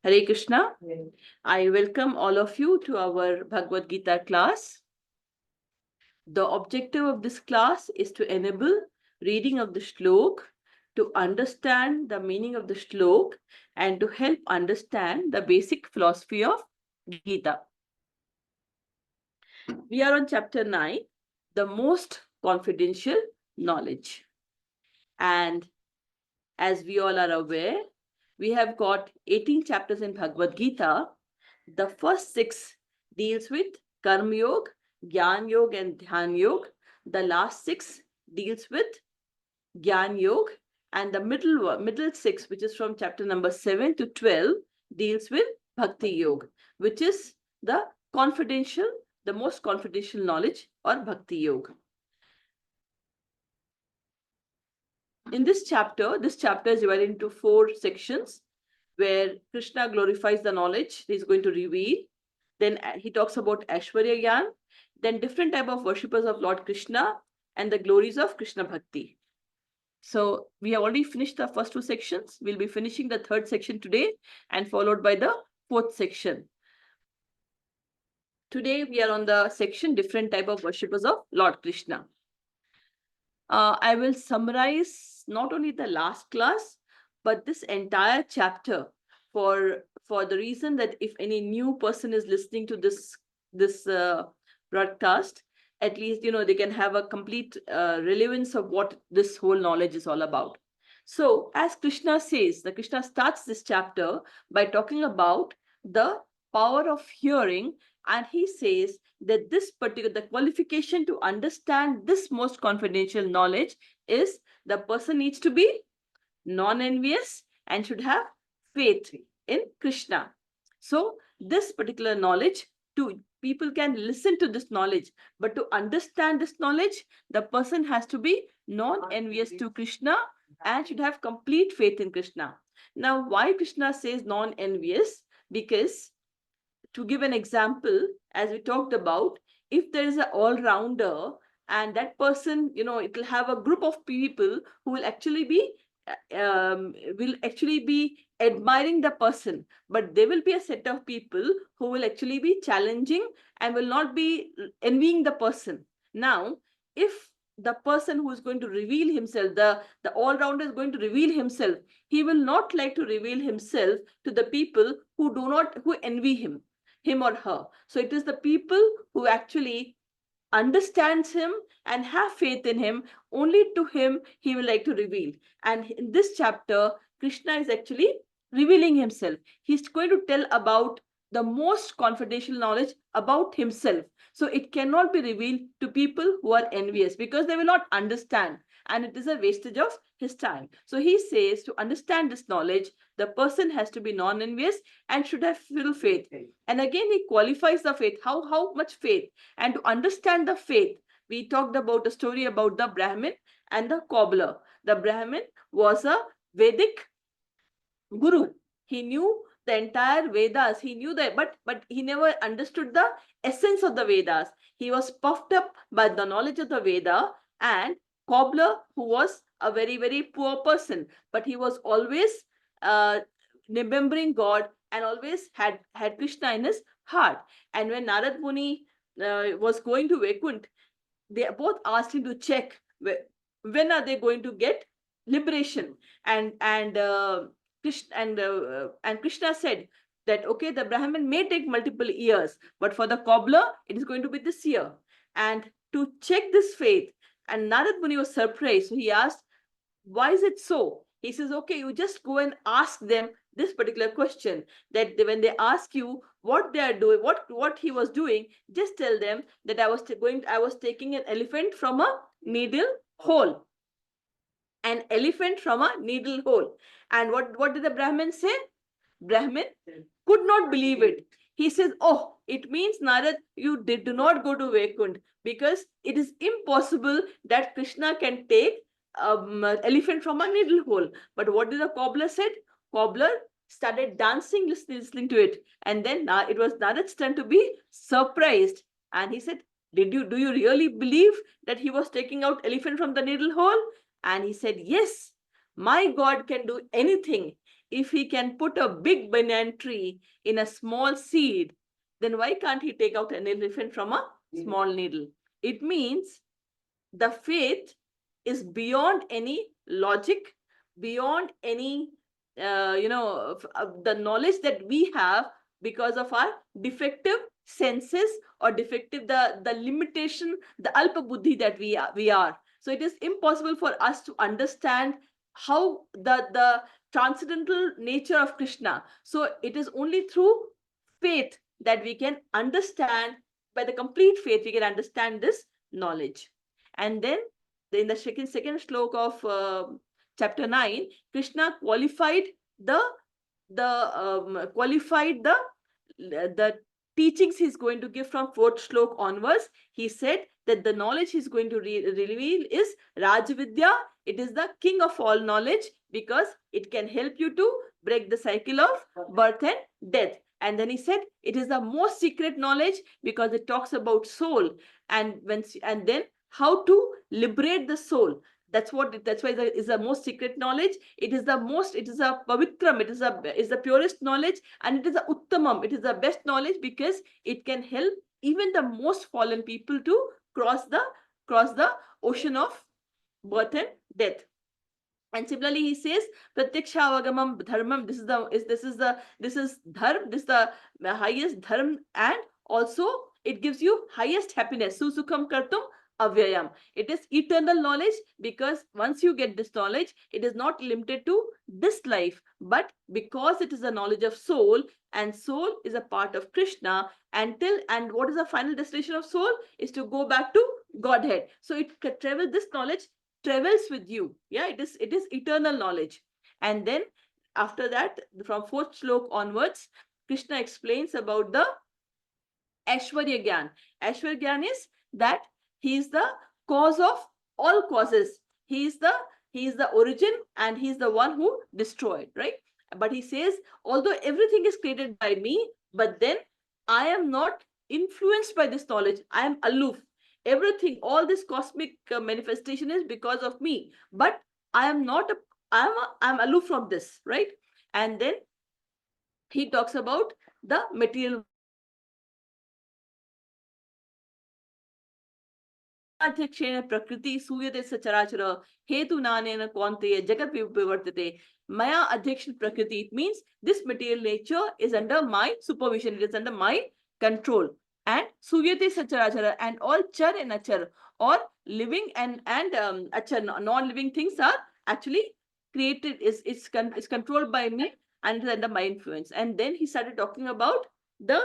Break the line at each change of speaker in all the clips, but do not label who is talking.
Hare Krishna. I welcome all of you to our Bhagavad Gita class. The objective of this class is to enable reading of the shlok, to understand the meaning of the shlok, and to help understand the basic philosophy of Gita. We are on chapter 9, the most confidential knowledge. And as we all are aware, we have got 18 chapters in Bhagavad Gita. The first 6 deals with Karma Yoga, Gyan Yoga, and Dhyan Yoga. The last 6 deals with Gyan Yoga, and the middle 6, which is from chapter number 7 to 12, deals with Bhakti Yoga, which is the most confidential knowledge, or Bhakti Yoga. In this chapter is divided into 4 sections, where Krishna glorifies the knowledge he's going to reveal. Then he talks about Aishwarya Gyan, then different type of worshippers of Lord Krishna, and the glories of Krishna Bhakti. So we have already finished the first 2 sections. We'll be finishing the 3rd section today, and followed by the 4th section. Today we are on the section different type of worshippers of Lord Krishna. I will summarize not only the last class, but this entire chapter for the reason that if any new person is listening to this broadcast, at least they can have a complete relevance of what this whole knowledge is all about. So as Krishna says, Krishna starts this chapter by talking about the power of hearing, and he says that the qualification to understand this most confidential knowledge is the person needs to be non-envious and should have faith in Krishna. So this particular knowledge, people can listen to this knowledge, but to understand this knowledge, the person has to be non-envious to Krishna and should have complete faith in Krishna. Now, why Krishna says non-envious? Because, to give an example, as we talked about, if there is an all-rounder and that person, it will have a group of people who will actually be admiring the person, but there will be a set of people who will actually be challenging and will not be envying the person. Now, if the person who is going to reveal himself, the all-rounder is going to reveal himself, he will not like to reveal himself to the people who envy him or her. So it is the people who actually understands him and have faith in him, only to him he will like to reveal. And in this chapter, Krishna is actually revealing himself. He's going to tell about the most confidential knowledge about himself. So it cannot be revealed to people who are envious, because they will not understand, and it is a wastage of his time. So he says, to understand this knowledge, the person has to be non-envious and should have full faith. And again, he qualifies the faith. How much faith? And to understand the faith, we talked about a story about the Brahmin and the cobbler. The Brahmin was a Vedic guru. He knew the entire Vedas. He knew that, but he never understood the essence of the Vedas. He was puffed up by the knowledge of the Veda. And cobbler, who was a very, very poor person, but he was always remembering God and always had Krishna in his heart. And when Narad Muni was going to Vaikunt, they both asked him to check when are they going to get liberation. And Krishna said that, okay, the Brahmin may take multiple years, but for the cobbler, it is going to be this year. And to check this faith, and Narad Muni was surprised. So he asked, why is it so? He says, okay, you just go and ask them this particular question, that when they ask you what they are doing, what he was doing, just tell them that I was taking an elephant from a needle hole. An elephant from a needle hole. And what did the Brahmin say? Brahmin could not believe it. He says, oh, it means, Narad, you do not go to Vaikunt, because it is impossible that Krishna can take elephant from a needle hole. But what did the cobbler said? Cobbler started dancing, listening to it. And then it was Narad's turn to be surprised. And he said, do you really believe that he was taking out elephant from the needle hole? And he said, yes, my God can do anything. if he can put a big banyan tree in a small seed, then why can't he take out an elephant from a small needle? It means the faith is beyond any logic, beyond any the knowledge that we have because of our defective senses or defective the limitation, the alpa buddhi that we are. So it is impossible for us to understand how the transcendental nature of Krishna. So it is only through faith that we can understand, by the complete faith we can understand this knowledge. And then in the second slok of chapter 9, Krishna qualified the teachings he's going to give from fourth slok onwards. He said that the knowledge he's going to reveal is Rajavidya. It is the king of all knowledge because it can help you to break the cycle of birth and death. And then he said it is the most secret knowledge because it talks about soul, and then how to liberate the soul. That's why it is the most secret knowledge. It is a pavitram, it is the purest knowledge, and it is the uttamam, it is the best knowledge because it can help even the most fallen people to cross the ocean of birth and death. And similarly, he says, Pratyaksha dharmam. This is dharm. This is the highest dharm, and also it gives you highest happiness. Susukham kartum avyayam. It is eternal knowledge because once you get this knowledge, it is not limited to this life, but because it is a knowledge of soul, and soul is a part of Krishna. And what is the final destination of soul? Is to go back to Godhead. So it can travel. This knowledge travels with you. Yeah, it is eternal knowledge. And then after that, from fourth slok onwards, Krishna explains about the Aishwarya Gyan. Aishwarya Gyan is that he is the cause of all causes. He is the origin, and he is the one who destroyed, right? But he says, although everything is created by me, but then I am not influenced by this knowledge. I am aloof. Everything, all this cosmic manifestation is because of me, but I am not I'm aloof from this, right? And then he talks about the material prakriti suyate sacharachara hetu nanena kaunteya jagat vivartate. Maya adhyakshan prakriti. It means this material nature is under my supervision, it is under my control. And suyate sacharachara, and all char and achar, or living and achar, non-living things are actually created, is controlled by me, and it is under my influence. And then he started talking about the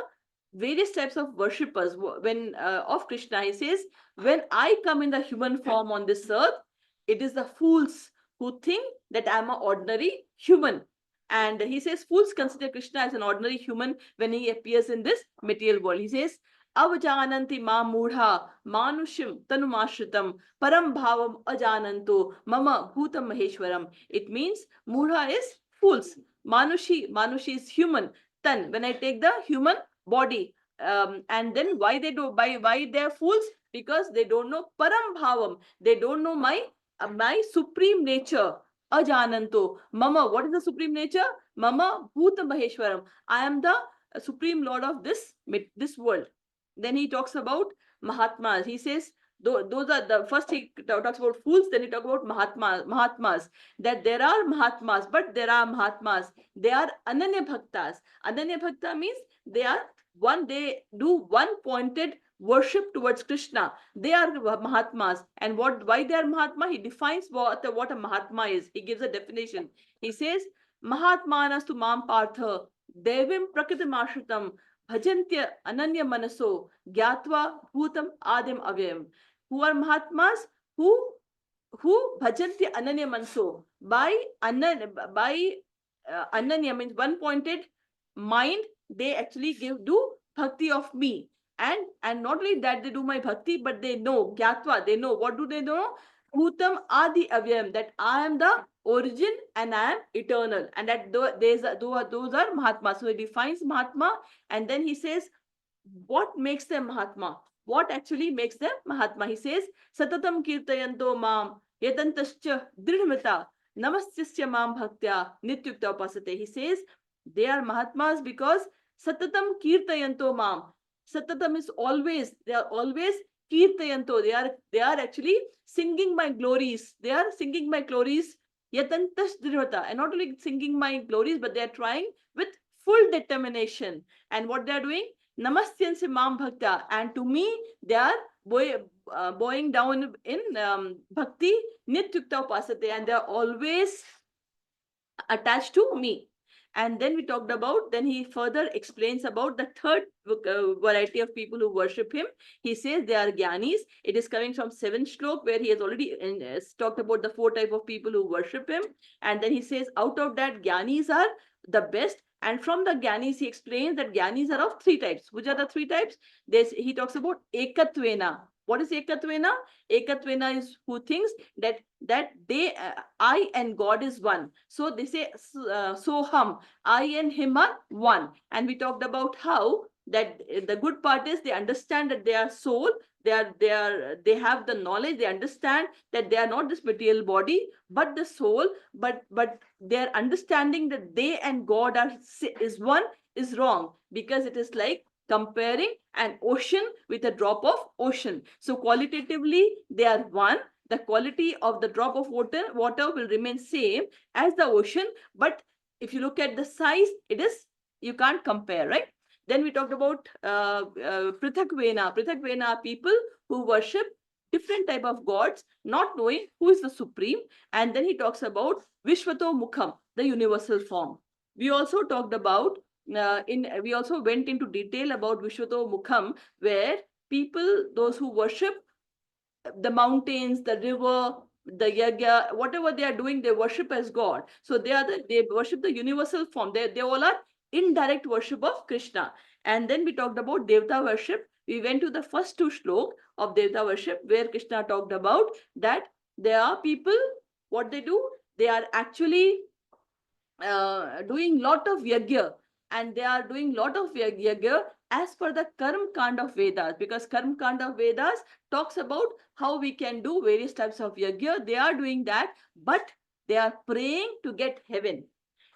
various types of worshippers when of Krishna. He says, when I come in the human form on this earth, it is the fools who think that I'm an ordinary human. And he says fools consider Krishna as an ordinary human when he appears in this material world. He says, Avajananti ma mudha manushim tanumashritam param bhavam ajananto mama bhutam maheshwaram. It means mudha is fools. Manushi is human. Tan, when I take the human body, and then why they're fools? Because they don't know param bhavam. They don't know my supreme nature. Ajananto mama. What is the supreme nature? Mama bhuta maheshwaram. I am the supreme lord of this world. Then he talks about Mahatmas. He says those are the first. He talks about fools, then he talks about Mahatmas, that there are Mahatmas, but there are Mahatmas, they are Ananya Bhaktas. Ananya Bhakta means they do one pointed worship towards Krishna. They are Mahatmas. And why they are Mahatma? He defines what a Mahatma is. He gives a definition. He says, Mahatmanas tu mam partha devim prakritamashritam bhajantya ananya manaso gyatva bhutam adim avyam. Who are Mahatmas? Who bhajantya ananya manaso. By ananya means one pointed mind, they actually do bhakti of me. And not only that they do my bhakti, but they know gyatva. They know, what do they know? Bhutam adi avyam, that I am the origin and I am eternal, and that those are Mahatma. So he defines Mahatma, and then he says what makes them Mahatma. What actually makes them Mahatma? He says, Satatam kirtayanto mam yatantascha dridhamita Namastyasya mam bhaktya nityukta upasate. He says they are Mahatmas because satatam kirtayanto mam. Satatam is always, they are always kirtayanto. They are actually singing my glories. They are singing my glories yatantas dhrivata. And not only singing my glories, but they are trying with full determination. And what they are doing? Namastyanse mam bhakta. And to me, they are bowing down in bhakti nityukta upasate, and they are always attached to me. And then we talked about, then he further explains about the third variety of people who worship him. He says they are Gyanis. It is coming from 7th shlok, where he has already talked about the 4 type of people who worship him. And then he says out of that, Gyanis are the best. And from the Gyanis, he explains that Gyanis are of 3 types. Which are the 3 types? He talks about Ekatvena. What is Ekatvena? Ekatvena is who thinks that I and God is one. So they say soham, I and him are one. And we talked about how that the good part is they understand that they are soul. They have the knowledge. They understand that they are not this material body, but the soul. But their understanding that they and God is one is wrong, because it is like comparing an ocean with a drop of ocean. So qualitatively, they are one. The quality of the drop of water will remain same as the ocean. But if you look at the size, you can't compare, right? Then we talked about Prithakvena. Prithakvena are people who worship different type of gods, not knowing who is the supreme. And then he talks about Vishwato Mukham, the universal form. We also talked about we also went into detail about Vishwato Mukham, where people, those who worship the mountains, the river, the yagya, whatever they are doing, they worship as God. So they worship the universal form. They all are indirect worship of Krishna. And then we talked about Devta worship. We went to the first 2 shlok of Devta worship, where Krishna talked about that there are people, what they do, they are actually doing lot of yagya, and they are doing lot of yagya as per the karm kand of Vedas, because karm kand of Vedas talks about how we can do various types of yagya. They are doing that, but they are praying to get heaven.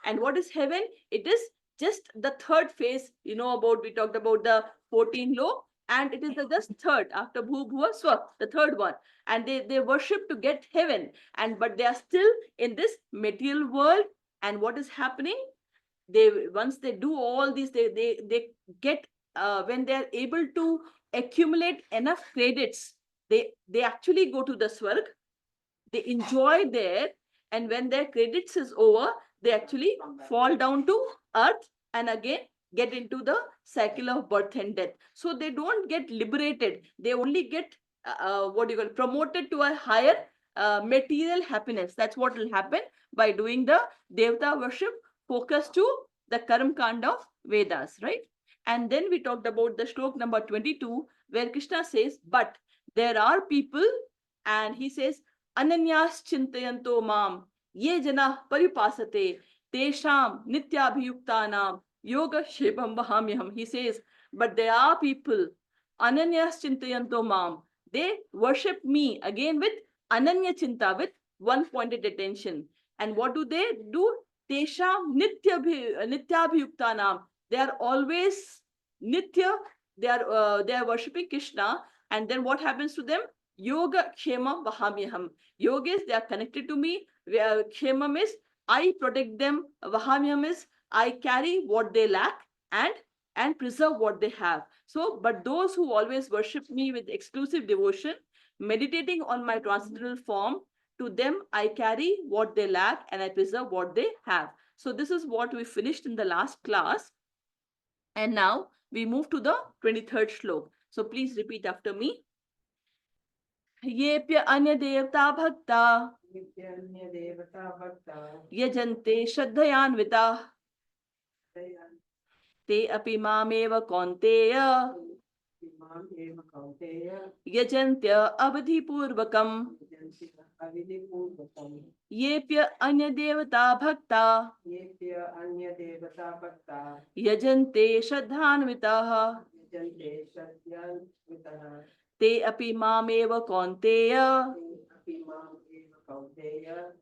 And what is heaven? It is just the third phase. We talked about the 14 law, and it is the just third after bhu bhuva swa, the third one. And they worship to get heaven, and but they are still in this material world. And what is happening? They Once they do all these, they get when they are able to accumulate enough credits, they actually go to the swarg. They enjoy there, and when their credits is over, they actually fall down to earth and again get into the cycle of birth and death. So they don't get liberated, they only get what you call promoted to a higher material happiness. That's what will happen by doing the devta worship focus to the karam kand of Vedas, right? And then we talked about the stroke number 22, where Krishna says, but there are people, and he says, Ananyas chintayanto mam ye jana paripasate tesham nityabhiyuktanam yoga shebam vahamyam. He says, but there are people, Ananyas chintayanto mam, they worship me again with Ananya Chinta, with one pointed attention. And what do they do? Tesham nityabhiyuktanam. They are always nitya, they are worshipping Krishna. And then what happens to them? Yoga Kshema Vahamyaham. Yoga is they are connected to me. Kshemam is I protect them. Vahamyam is I carry what they lack and preserve what they have. So, but those who always worship me with exclusive devotion, meditating on my transcendental form, to them I carry what they lack and I preserve what they have. So this is what we finished in the last class. And now we move to the 23rd shlok. So please repeat after me. येप्य अन्य देवता भक्ता यजन्ते श्रद्धयान्विताः ते अपि मामेव कौन्तेय यजन्त्य अवधिपूर्वकम् येप्य अन्य देवता भक्ता यजन्ते श्रद्धान्विताः ते अपि मामेव कौन्तेय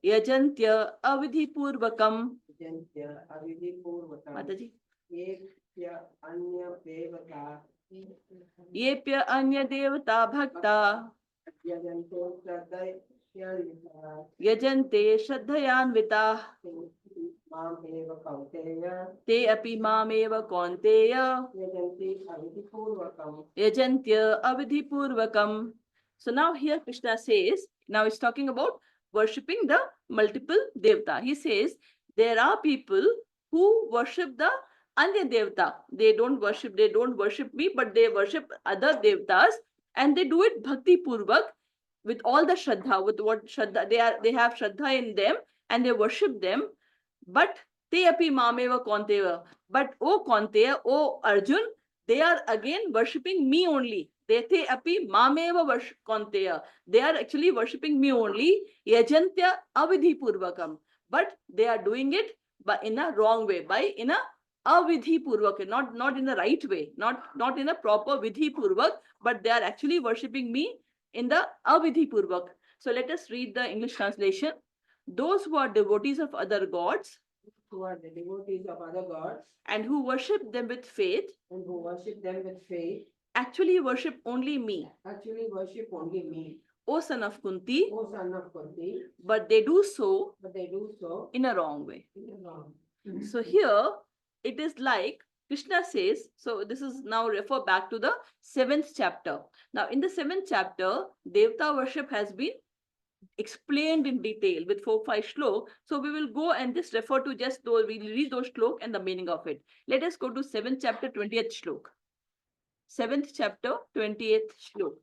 yajantya avidhipurvakam. Mataji. Yepya anya devata bhakta yajante shraddhayanvita te api mameva kaunteya yajantya avidhipurvakam. So now here Krishna says, now it's talking about worshipping the multiple devata. He says there are people who worship the Anya devata. They don't worship me, but they worship other devatas, and they do it bhakti purvak, with all the shraddha, with what shraddha they have shraddha in them, and they worship them. But te api mameva kaunteya. But O Kaunteya, O Arjun, they are again worshipping me only. Dete api mameva kaunteya. They are actually worshipping me only. Yajantya avidhi purvakam. But they are doing it but in a wrong way, in a avidhi purvak, not in the right way, not in a proper vidhi purvak, but they are actually worshipping me in the avidhi purvak. So let us read the English translation. Those who are devotees of other gods, and who worship them with faith, actually worship only me. O son of Kunti, but they do so in a wrong way. So here it is like Krishna says, so this is now refer back to the 7th chapter. Now in the 7th chapter, Devta worship has been explained in detail with 4-5 shlok. So we will go and just refer to just those, we will read those shlok and the meaning of it. Let us go to 7th chapter, 20th shlok. 7th chapter, 20th shlok.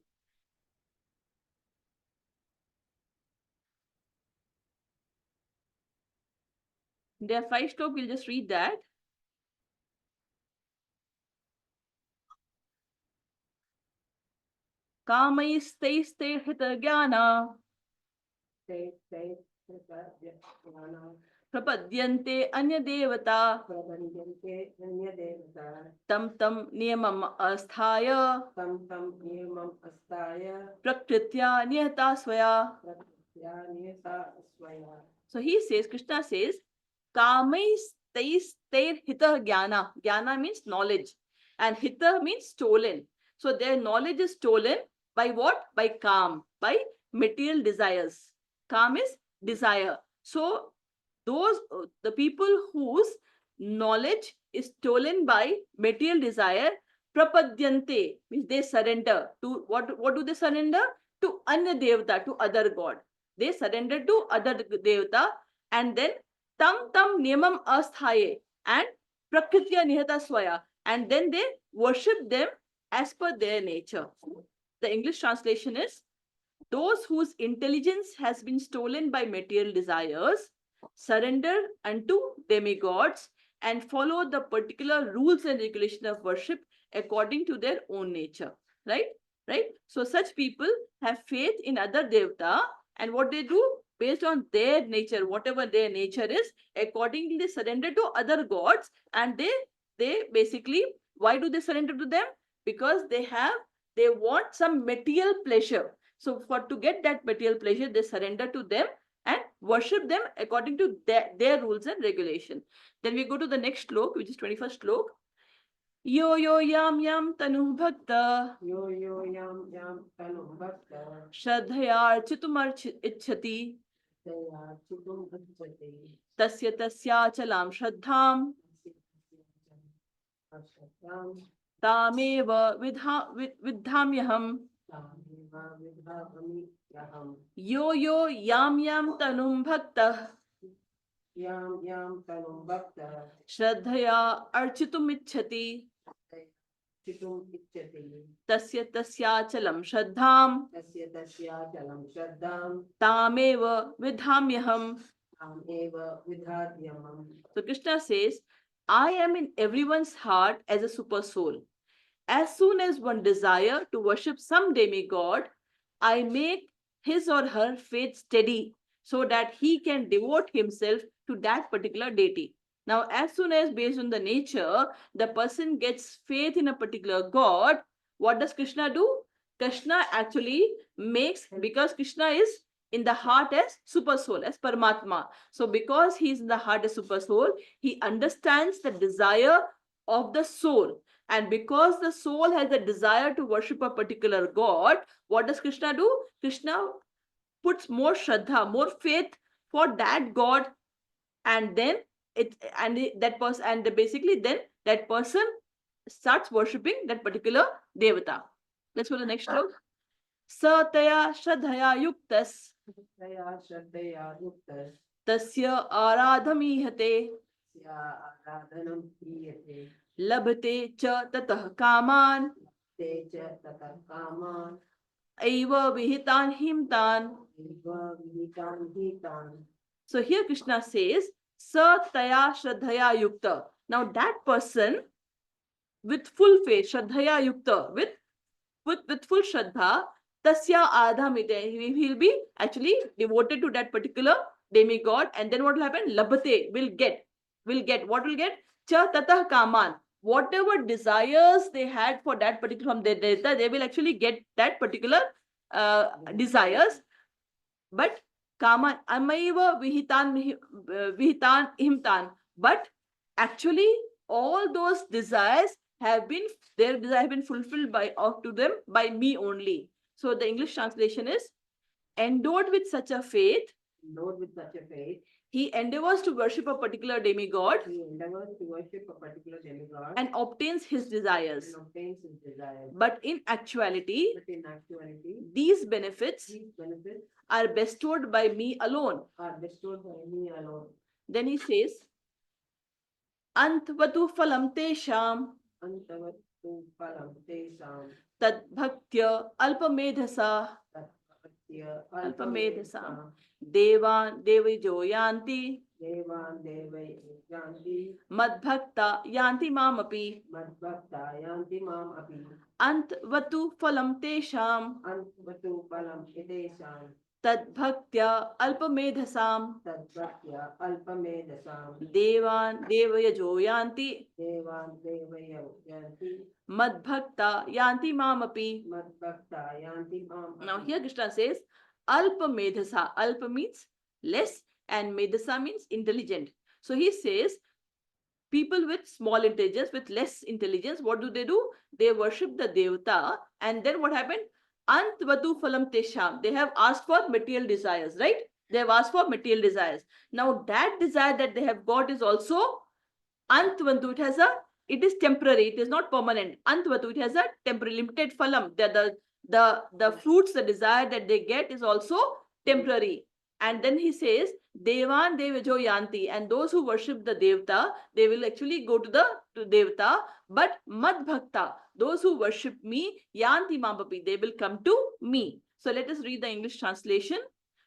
There are 5 shlok, we'll just read that. Kamaistaiste hita jnana prapadyante anya devata tam tam niyamam asthaya prakritya niyata swaya. So he says, Krishna says, Kamaistair hita jnana. Jnana means knowledge, and hita means stolen. So their knowledge is stolen by what? By kam, by material desires. Kam is desire. So those the people whose knowledge is stolen by material desire, prapadyante means they surrender to what? What do they surrender? To anya devata, to other god. They surrender to other devata, and then tam niyamam asthaye and prakritya nihata swaya, and then they worship them as per their nature. The English translation is, those whose intelligence has been stolen by material desires surrender unto demigods and follow the particular rules and regulation of worship according to their own nature. Right? So such people have faith in other devata, and what they do based on their nature, whatever their nature is, accordingly they surrender to other gods, and they basically, why do they surrender to them? Because they want some material pleasure. So to get that material pleasure, they surrender to them and worship them according to their rules and regulation. Then we go to the next shlok, which is 21st shlok. Yo yam tanu bhakta shraddhaya chitumar ichhati tasya chalam shraddham tameva vidhamyaham. Yo yam tanum bhakta shraddhaya architum ichhati tasya chalam shraddham tameva vidhamyaham. So Krishna says, I am in everyone's heart as a super soul. As soon as one desire to worship some demigod, I make his or her faith steady so that he can devote himself to that particular deity. Now, as soon as based on the nature, the person gets faith in a particular god, what does Krishna do? Krishna actually makes, because Krishna is in the heart as super soul, as Paramatma. So because he is in the heart as super soul, he understands the desire of the soul. And because the soul has a desire to worship a particular god, what does Krishna do? Krishna puts more shraddha, more faith for that god, and then that person, and basically then that person starts worshipping that particular devata. Let's go to the next slok. Sataya shraddhaya yuktas
तया श्रद्धया युक्तः
tasya aradhamihate
तस्या आराधनं क्रियते
labhate cha tatah kaman
ते च ततः कामान्
eva vihitan himtan.
विहितान् हितान्.
So here Krishna says, Sataya Shraddhaya Yukta. Now that person with full faith, Shraddhaya Yukta, with full Shraddha, Tasya Adhamite, he'll be actually devoted to that particular demigod, and then what will happen? Labhate, will get. What will get? Cha Tatah Kaman. Whatever desires they had for that particular, from their data, they will actually get that particular desires. But Kama Amaiva Vihitan Himtan. But actually, all those desires have been fulfilled by to them by me only. So the English translation is, endowed with such a faith,
Endowed with such a faith,
he endeavors to worship a particular demigod
he endeavors to worship a particular demigod
and obtains his desires.
and obtains his desires.
But in actuality,
But in actuality,
these benefits
these benefits
are bestowed by me alone.
are bestowed by me alone.
Then he says, Antvatu phalam tesham
Antavattu phalam tesam
tad bhaktya alpamedhasa
tatpatya
alpamedhasam devan devijo yanti
devan devai yanti
madbhakta yanti mamapi.
madbhakta yanti mam api
Antvatu phalam tesham
antavattu phalam etesam
tad bhaktya alpamedhasam
tadbhaktya alpamedasam
devan devayajo yanti
devan devaya yanti
madbhakta yanti mamapi.
madbhakta yanti mam api.
Now here Krishna says alpa medhasa. Alpa means less and medhasa means intelligent. So he says people with small intelligence, with less intelligence, what do? They worship the devata, and then what happened? Antvatu phalam tesham. They have asked for material desires, right? They have asked for material desires. Now that desire that they have got is also Antvantu. It is temporary, it is not permanent. Antvatu, it has a temporary limited phalam. The fruits, the desire that they get is also temporary. And then he says, Devan Devajo Yanti, and those who worship the Devta, they will actually go to Devta, but Mad Bhakta, those who worship me, Yanti Mampapi, they will come to me. So let us read the English translation.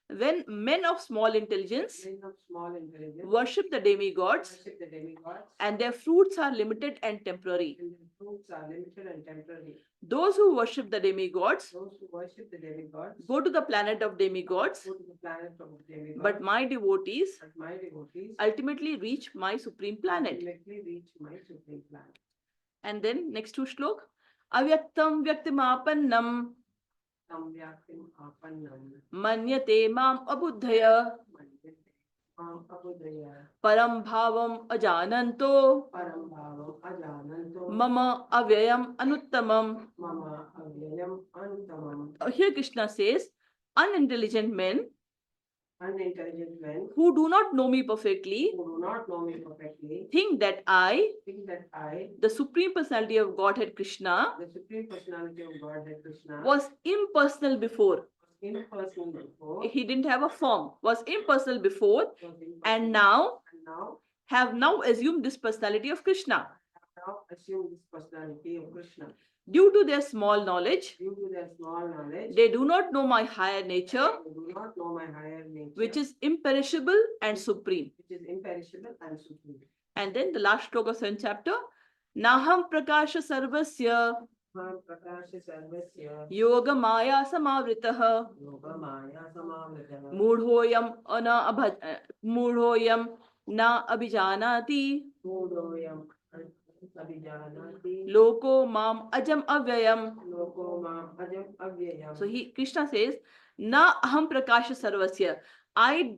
When men of small intelligence
Men of small intelligence
worship the demigods,
worship the demigods,
and their fruits are limited and temporary.
and their fruits are limited and temporary.
Those who worship the demigods
Those who worship the demigods
go to the planet of demigods,
go to the planet of demigods,
but my devotees
but my devotees
ultimately reach my supreme planet.
ultimately reach my supreme planet.
And then next two slok. Avyaktam vyaktimapannam
Tam vyaktim apannam
manyate mam abuddhaya
manyate mam abudaya
param bhavam ajananto
param bhavam ajananto
mama avyayam anuttamam.
mama avyayam antamam.
Here Krishna says, unintelligent men
Unintelligent men
who do not know me perfectly
who do not know me perfectly
think that
think that I,
the Supreme Personality of Godhead Krishna,
the Supreme Personality of Godhead Krishna,
was impersonal before.
impersonal before,
He didn't have a form, was impersonal before,
was impersonal,
and now
now
have now assumed this personality of Krishna.
have now assumed this personality of Krishna.
Due to their small knowledge,
Due to their small knowledge,
they do not know my higher nature,
they do not know my higher nature,
which is imperishable and supreme.
which is imperishable and supreme.
And then the last stroke of 7th chapter. Naham prakasha sarvasya
Mam prakasha sarvasya
yoga maya samavritah
yoga maya samavritah
mudhoyam na abhijanati.
Mudoyam abhijananti
Loko mam ajam avyayam.
loko mam ajam avyayam.
So Krishna says, Na aham prakasha sarvasya. I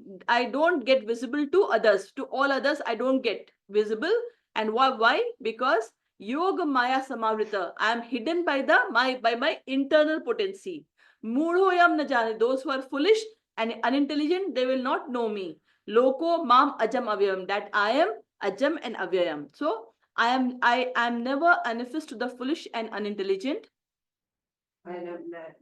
don't get visible to others. To all others, I don't get visible. And why? Because yoga maya samavrita. I am hidden by my internal potency. Mudhoyam na jane. Those who are foolish and unintelligent, they will not know me. Loko mam ajam avyayam. That I am ajam and avyayam. So I am never manifest to the foolish and unintelligent.
I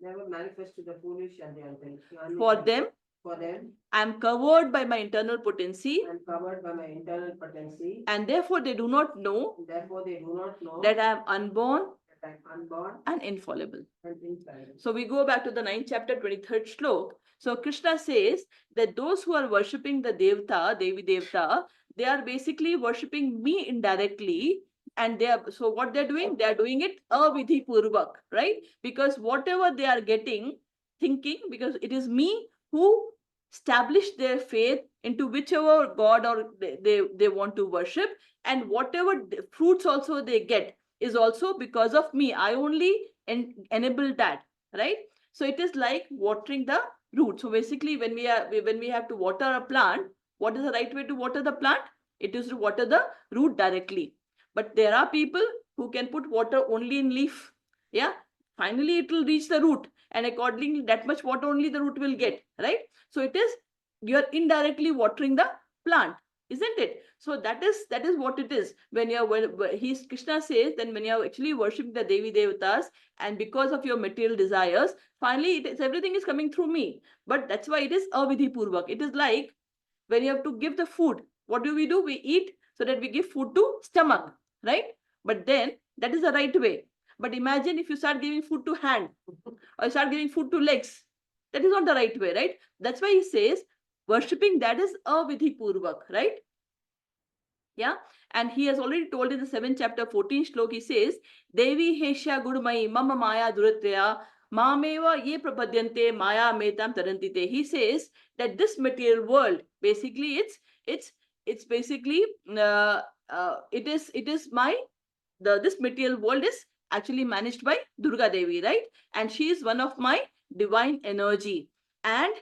never manifest to the foolish and the unintelligent.
For them, I am covered by my internal potency,
I am covered by my internal potency,
and therefore they do not know
therefore they do not know
that I am unborn
that I am unborn
and infallible.
and infallible.
So we go back to the 9th chapter, 23rd shlok. So Krishna says that those who are worshipping the Devta, Devi Devta, they are basically worshipping me indirectly. And so what they're doing, they are doing it avidhi purvak, right? Because whatever they are getting, thinking, because it is me who established their faith into whichever god or they want to worship, and whatever fruits also they get is also because of me. I only enable that, right? So it is like watering the root. So basically when we have to water a plant, what is the right way to water the plant? It is to water the root directly. But there are people who can put water only in leaf. Yeah, finally it will reach the root, and accordingly that much water only the root will get, right? So it is, you're indirectly watering the plant, isn't it? So that is what it is. When Krishna says, then when you're actually worshiping the Devi Devatas, and because of your material desires, finally everything is coming through me. But that's why it is avidhi purvak. It is like when you have to give the food, what do? We eat so that we give food to stomach, right? But then that is the right way. But imagine if you start giving food to hand or start giving food to legs, that is not the right way, right? That's why he says worshipping that is avidhi purvak, right? Yeah, and he has already told in the 7th chapter 14th shlok, he says, Devi Hesha Gurumai Mama Maya Duratya Mameva Ye Prapadyante Maya Metam Tarantite. He says that this material world, basically it's basically it is my this material world is actually managed by Durga Devi, right? And she is one of my divine energy. And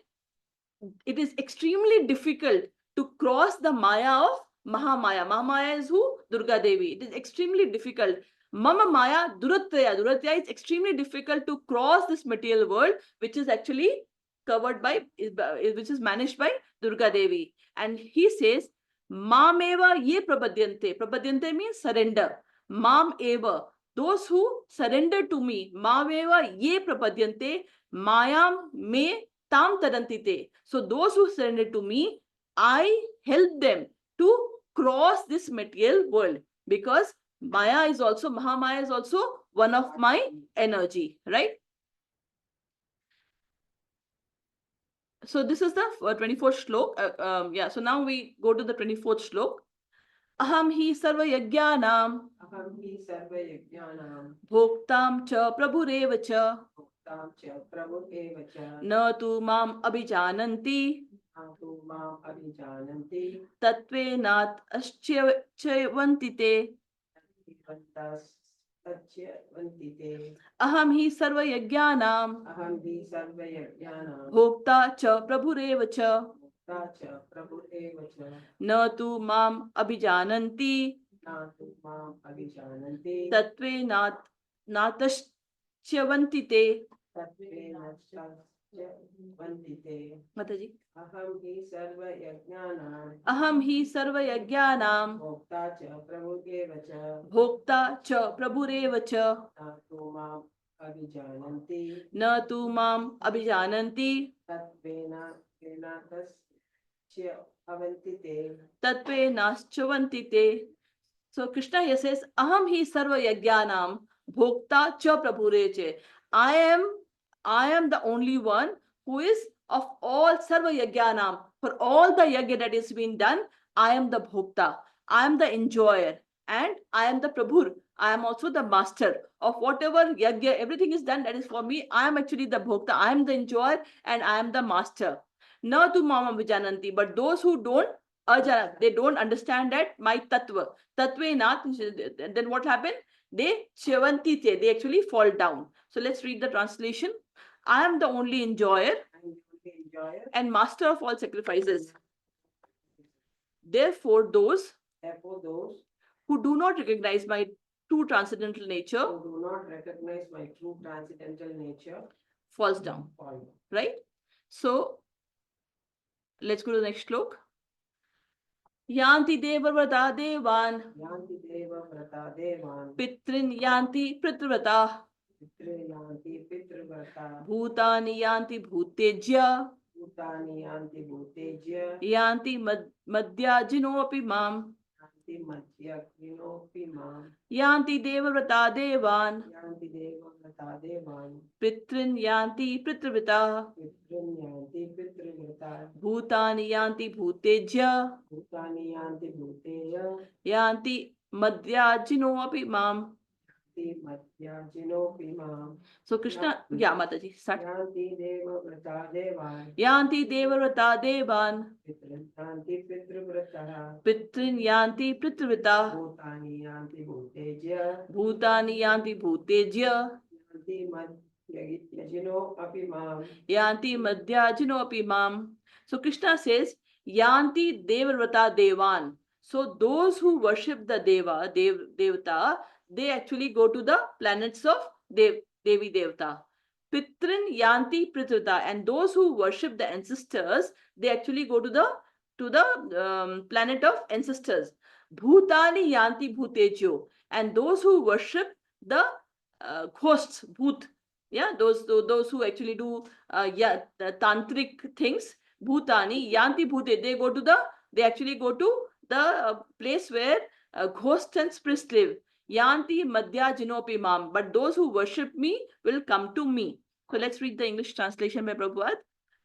it is extremely difficult to cross the Maya of Mahamaya. Mahamaya is who? Durga Devi. It is extremely difficult. Mama Maya Duratraya. Duratraya is extremely difficult to cross this material world, which is actually covered by, which is managed by Durga Devi. And he says, Mameva ye prapadyante. Prapadyante means surrender. Mam eva. Those who surrender to me. Mameva ye prapadyante. Mayam me tam tarantite. So those who surrender to me, I help them to cross this material world, because Maya is also, Mahamaya is also one of my energy, right? So this is the 24th shlok. Yeah, so now we go to the 24th shlok. Aham hi sarva yajnanam
Aham hi sarva yajnanam
bhoktam cha prabhureva cha
bhoktam cha prabhureva cha
na tu mam abhijananti
tu mam abhijananti
tatvenat aschyavantite. Aham hi sarva yajnanam
Aham hi sarva yajnanam
bhokta cha prabhureva cha
bhokta cha prabhureva cha
na tu mam abhijananti
na tu mam abhijananti
tatvenat nataschyavantite. Mataji.
Aham hi sarva yajnanam
Aham hi sarva yajnanam
bhokta cha prabhureva cha
bhokta cha prabhureva cha
na tu mam abhijananti
na tu mam abhijananti
tatvena venatasya avantite.
tatvenashchavantite. So Krishna here says, Aham hi sarva yajnanam bhokta cha prabhureche. I am the only one who is of all sarva yajnanam. For all the yajna that is being done, I am the bhokta. I am the enjoyer. And I am the prabhur. I am also the master of whatever yajna, everything is done, that is for me. I am actually the bhokta. I am the enjoyer and I am the master. Na tu mama vijananti. But those who don't Ajana, they don't understand that my tattva. Tattve nath, then what happened? They chavantite, they actually fall down. So let's read the translation. I am the only enjoyer
I'm the enjoyer.
and master of all sacrifices. Therefore, those
Therefore, those
who do not recognize my true transcendental nature
who do not recognize my true transcendental nature
falls down,
fall.
right? So let's go to the next slok. Yanti devavrata devan
Yanti deva vrata devan.
pitrin yanti pritrvrata
Pitre yanti pitrvrata.
bhutani yanti bhutejya
Bhutani yanti bhutejya.
yanti madhyajinopi mam
Yanti madhyakvinopi mam.
yanti devavrata devan
Yanti deva vrata devan.
pitrin yanti pritrvrata
Pitrin yanti pitrvrata.
bhutani yanti bhutejya
Bhutani yanti bhuteya.
yanti madhyajinopi mam.
Madhyajinopi mam.
So Krishna, yeah, Mataji, start.
Yanti deva vrata devan.
Yanti devavrata devan
Yanti pitrvrata.
pitrin yanti pritrvrata
Bhutani yanti bhutejya.
bhutani yanti bhutejya
Yanti madhyajino api mam.
yanti madhyajinopi mam. So Krishna says, yanti devavrata devan. So those who worship the devata, they actually go to the planets of Devi Devata. Pitrin yanti pritrita, and those who worship the ancestors, they actually go to the planet of ancestors. Bhutani yanti bhutejo, and those who worship the ghosts, bhut, yeah, those who actually do the tantric things. Bhutani yanti bhute, they actually go to the place where ghosts and spirits live. Yanti madhya jinopi mam, but those who worship me will come to me. So let's read the English translation by Prabhupada.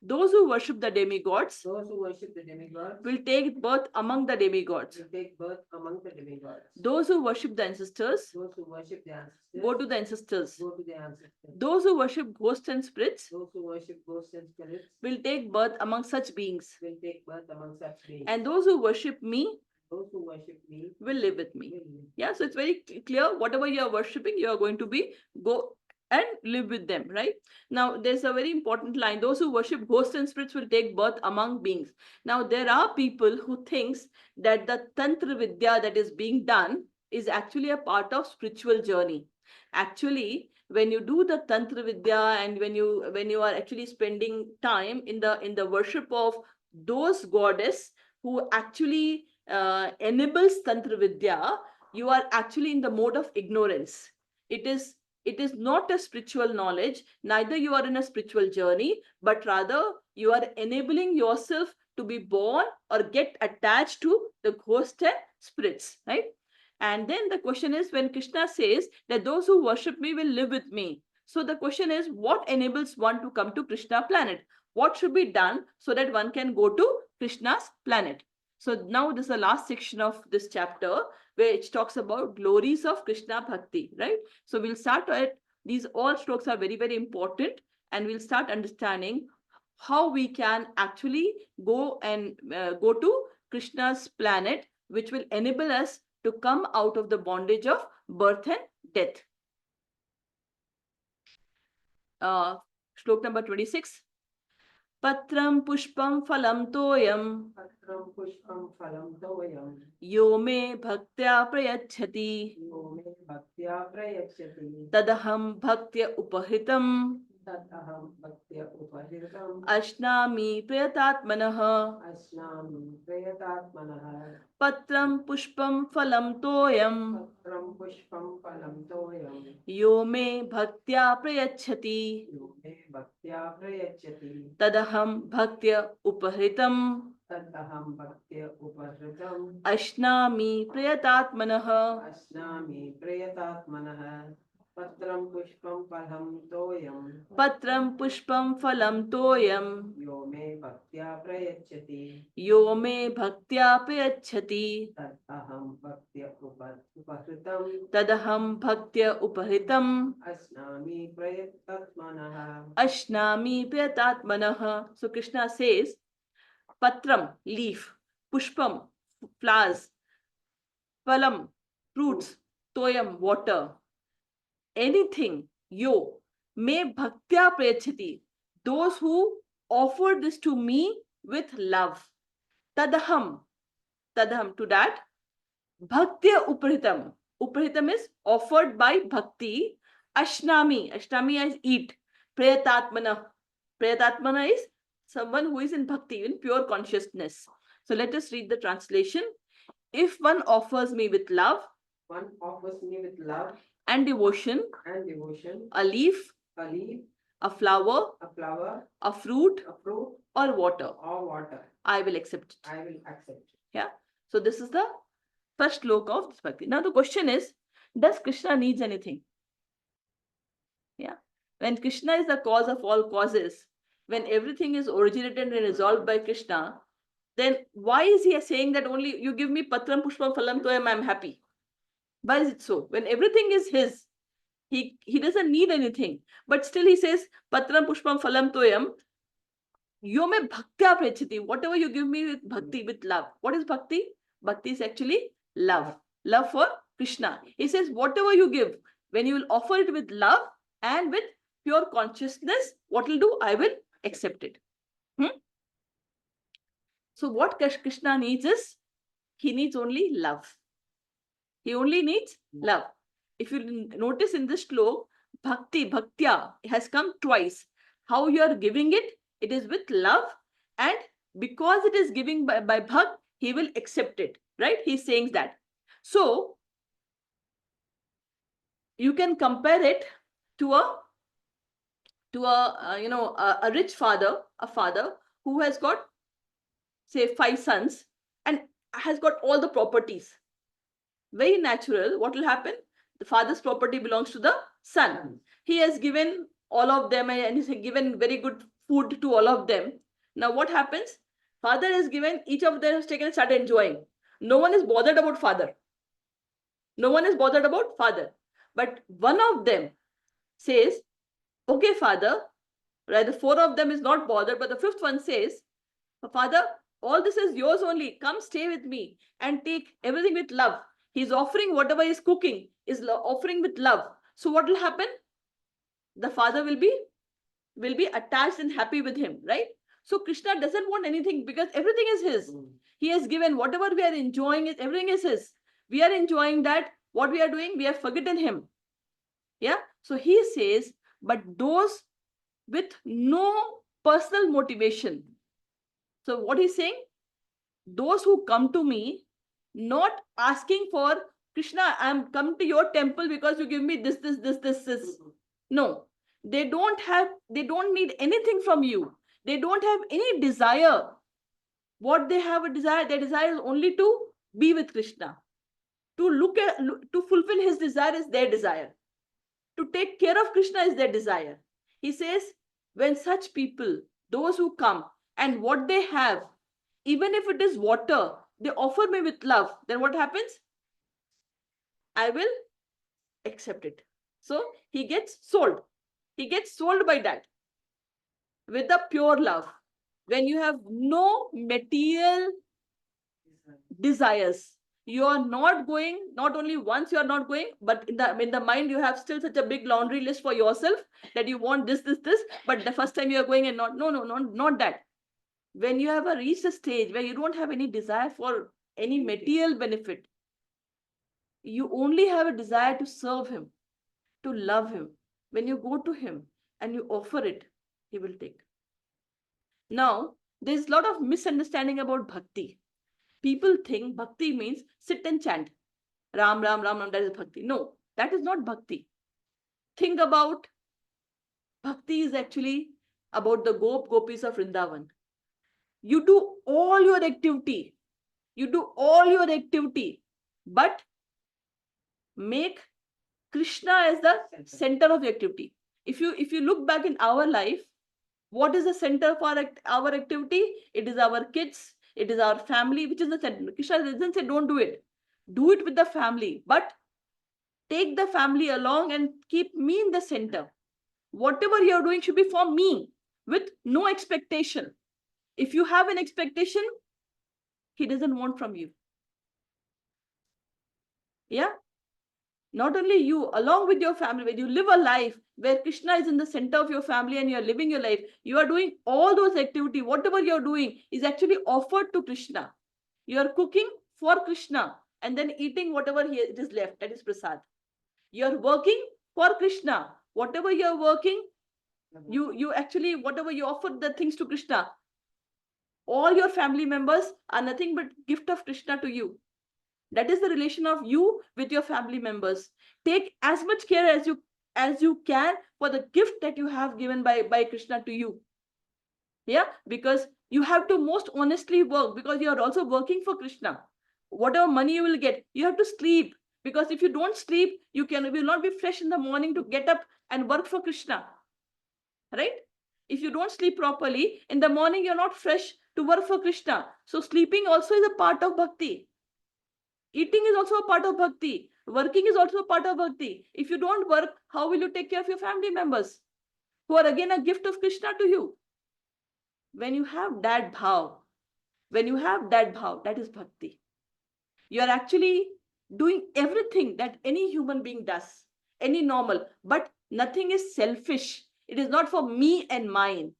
Those who worship the demigods
Those who worship the demigods
will take birth among the demigods.
will take birth among the demigods.
Those who worship the ancestors
Those who worship the ancestors
go to the ancestors.
go to the ancestors.
Those who worship ghosts and spirits
Those who worship ghosts and spirits
will take birth among such beings.
will take birth among such beings.
And those who worship me
those who worship me
will live with me.
will live.
Yeah, so it's very clear. Whatever you are worshipping, you are going to go and live with them, right? Now, there's a very important line. Those who worship ghosts and spirits will take birth among beings. Now, there are people who thinks that the Tantra Vidya that is being done is actually a part of spiritual journey. Actually, when you do the Tantra Vidya and when you are actually spending time in the worship of those goddess who actually enables Tantra Vidya, you are actually in the mode of ignorance. It is not a spiritual knowledge, neither you are in a spiritual journey, but rather you are enabling yourself to be born or get attached to the ghost and spirits, right? And then the question is, when Krishna says that those who worship me will live with me. So the question is, what enables one to come to Krishna planet? What should be done so that one can go to Krishna's planet? So now this is the last section of this chapter where it talks about glories of Krishna Bhakti, right? So we'll start at these all strokes are very, very important, and we'll start understanding how we can actually go to Krishna's planet, which will enable us to come out of the bondage of birth and death. Shlok number 26. Patram pushpam phalam toyam
Patram pushpam phalam toyam
yo me bhaktya prayachati
yo me bhaktya prayachati
tadaham bhaktya upahritam
tataham bhaktya upahritam
ashnami prayatatmanah.
asnami prayatatmanah.
Patram pushpam phalam toyam
Patram pushpam phalam toyam
yo me bhaktya prayachati
yo me bhaktya prayachati
tadaham bhaktya upahritam
tataham bhaktya upahritam
ashnami prayatatmanah.
asnami prayatatmanah. Patram pushpam phalam toyam
Patram pushpam phalam toyam
yo me bhaktya prayachati
yo me bhaktya prayachati
tataham bhaktya upahritam
tadaham bhaktya upahritam
asnami prayatatmanah.
ashnami prayatatmanah. So Krishna says, Patram, leaf. pushpam, flowers, phalam, fruits, toyam, water, anything, yo, me bhaktya prayachati, those who offer this to me with love. Tadaham, to that, bhaktya uprahitam. Uprahitam is offered by bhakti. Ashnami, is eat. Prayatatmana. Prayatatmana is someone who is in bhakti, in pure consciousness. So let us read the translation. If one offers me with love,
one offers me with love
and devotion,
a
a leaf, a flower, a fruit, or water, I will accept it. Yeah. So this is the first sloka of this bhakti. Now the question is, does Krishna needs anything? Yeah. When Krishna is the cause of all causes, when everything is originated and resolved by Krishna, then why is he saying that only you give me patram pushpam phalam toyam, I'm happy? Why is it so? When everything is his, he doesn't need anything. But still he says, patram pushpam phalam toyam, yo me bhaktya prechati. Whatever you give me with bhakti, with love. What is bhakti? Bhakti is actually love. Love for Krishna. He says, whatever you give, when you will offer it with love and with pure consciousness, what will do? I will accept it. So what Krishna needs is, he needs only love. He only needs love. If you notice in this shlok, bhakti, bhaktya has come twice. How you are giving it, it is with love, and because it is giving by bhakt, he will accept it. Right? He's saying that. So you can compare it to a rich father, a father who has got, say, 5 sons and has got all the properties. Very natural. What will happen? The father's property belongs to the son. He has given all of them and he's given very good food to all of them. Now what happens? Father has given, each of them has taken and started enjoying. No one is bothered about father. No one is bothered about father. But one of them says, okay, father, right? The 4 of them is not bothered, but the 5th one says, father, all this is yours only. Come stay with me and take everything with love. He's offering whatever he's cooking, is offering with love. So what will happen? The father will be attached and happy with him, right? So Krishna doesn't want anything because everything is his. He has given whatever we are enjoying, everything is his. We are enjoying that. What we are doing, we have forgotten him. Yeah. So he says, but those with no personal motivation. So what he's saying, those who come to me, not asking for, Krishna, I'm come to your temple because you give me this. No, they don't need anything from you. They don't have any desire. What they have a desire, their desire is only to be with Krishna. To fulfill his desire is their desire. To take care of Krishna is their desire. He says, when such people, those who come and what they have, even if it is water, they offer me with love, then what happens? I will accept it. So he gets sold. He gets sold by that with the pure love. When you have no material desires, you are not going, not only once you are not going, but in the mind you have still such a big laundry list for yourself that you want this, but the first time you are going and not that. When you have reached a stage where you don't have any desire for any material benefit, you only have a desire to serve him, to love him. When you go to him and you offer it, he will take. Now, there's a lot of misunderstanding about bhakti. People think bhakti means sit and chant. Ram, Ram, Ram, Ram, that is bhakti. No, that is not bhakti. Think about bhakti is actually about the gopis of Vrindavan. You do all your activity. But make Krishna as the center of the activity. If you look back in our life, what is the center for our activity? It is our kids, it is our family, which is the center. Krishna doesn't say don't do it. Do it with the family, but take the family along and keep me in the center. Whatever you're doing should be for me, with no expectation. If you have an expectation, he doesn't want from you. Yeah. Not only you, along with your family, when you live a life where Krishna is in the center of your family and you're living your life, you are doing all those activities, whatever you're doing is actually offered to Krishna. You are cooking for Krishna and then eating whatever it is left, that is prasad. You're working for Krishna. Whatever you're working, you actually, whatever you offer the things to Krishna, all your family members are nothing but gift of Krishna to you. That is the relation of you with your family members. Take as much care as you can for the gift that you have given by Krishna to you. Yeah, because you have to most honestly work, because you are also working for Krishna. Whatever money you will get, you have to sleep, because if you don't sleep, you will not be fresh in the morning to get up and work for Krishna. Right? If you don't sleep properly in the morning, you're not fresh to work for Krishna. So sleeping also is a part of bhakti. Eating is also a part of bhakti. Working is also a part of bhakti. If you don't work, how will you take care of your family members, who are again a gift of Krishna to you? When you have that bhav, that is bhakti. You are actually doing everything that any human being does, any normal, but nothing is selfish. It is not for me and mine.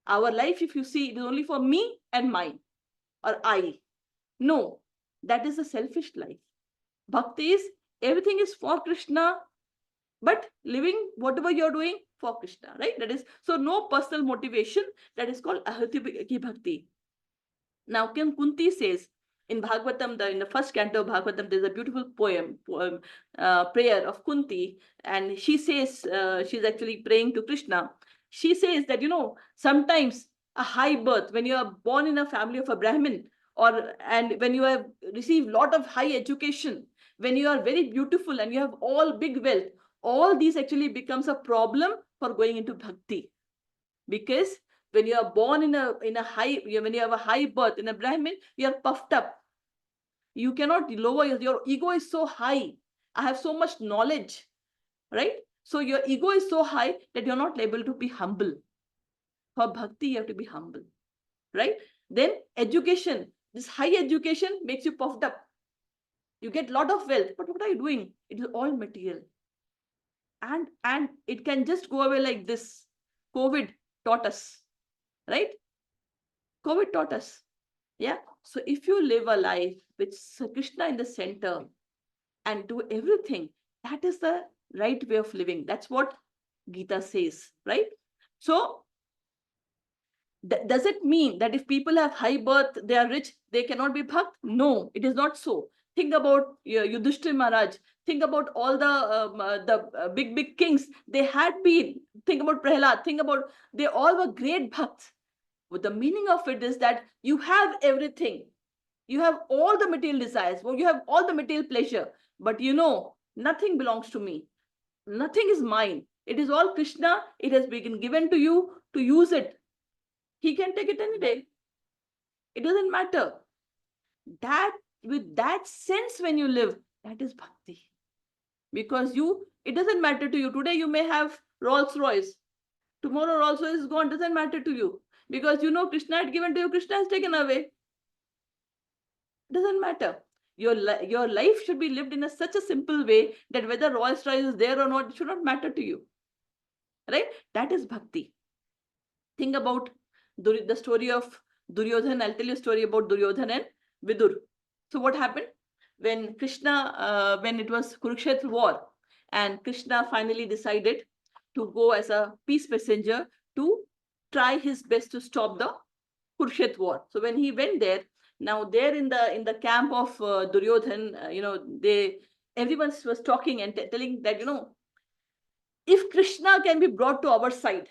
Our life, if you see, it is only for me and mine, or I. No, that is a selfish life. Bhakti is everything is for Krishna, but living whatever you're doing for Krishna, right? That is, so no personal motivation. That is called ahati ki bhakti. Now, Kunti says in Bhagavatam, in the first canto of Bhagavatam, there's a beautiful poem, prayer of Kunti, and she says, she's actually praying to Krishna. She says that, sometimes a high birth, when you are born in a family of a Brahmin, and when you have received lot of high education, when you are very beautiful and you have all big wealth, all these actually becomes a problem for going into bhakti. Because when you are born in a high, when you have a high birth in a Brahmin, you are puffed up. You cannot lower your ego is so high. I have so much knowledge, right? So your ego is so high that you're not able to be humble. For bhakti, you have to be humble, right? Then education, this high education makes you puffed up. You get a lot of wealth, but what are you doing? It is all material. And it can just go away like this. COVID taught us, right? COVID taught us. Yeah. So if you live a life with Krishna in the center and do everything, that is the right way of living. That's what Gita says, right? So does it mean that if people have high birth, they are rich, they cannot be bhakt? No, it is not so. Think about Yudhishthira Maharaj. Think about all the big kings. They had been. Think about Prahlad. Think about, they all were great bhakts. But the meaning of it is that you have everything. You have all the material desires. Well, you have all the material pleasure. But nothing belongs to me. Nothing is mine. It is all Krishna. It has been given to you to use it. He can take it any day. It doesn't matter. That, with that sense, when you live, that is bhakti. Because it doesn't matter to you. Today you may have Rolls Royce. Tomorrow Rolls Royce is gone. Doesn't matter to you. Because Krishna had given to you, Krishna has taken away. Doesn't matter. Your life should be lived in such a simple way that whether Rolls Royce is there or not, it should not matter to you. Right? That is bhakti. Think about the story of Duryodhan. I'll tell you a story about Duryodhan and Vidur. So what happened? When Krishna, when it was Kurukshetra war, and Krishna finally decided to go as a peace messenger to try his best to stop the Kurukshetra war. So when he went there, now there in the camp of Duryodhan, everyone was talking and telling that, if Krishna can be brought to our side,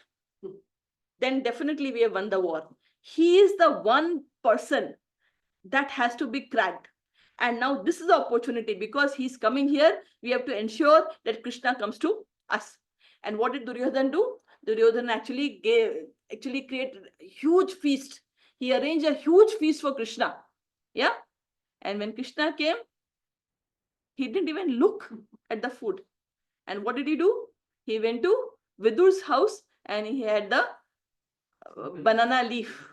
then definitely we have won the war. He is the one person that has to be cracked. And now this is the opportunity, because he's coming here. We have to ensure that Krishna comes to us. And what did Duryodhan do? Duryodhan actually created a huge feast. He arranged a huge feast for Krishna. Yeah. And when Krishna came, he didn't even look at the food. And what did he do? He went to Vidur's house and he had the banana leaf.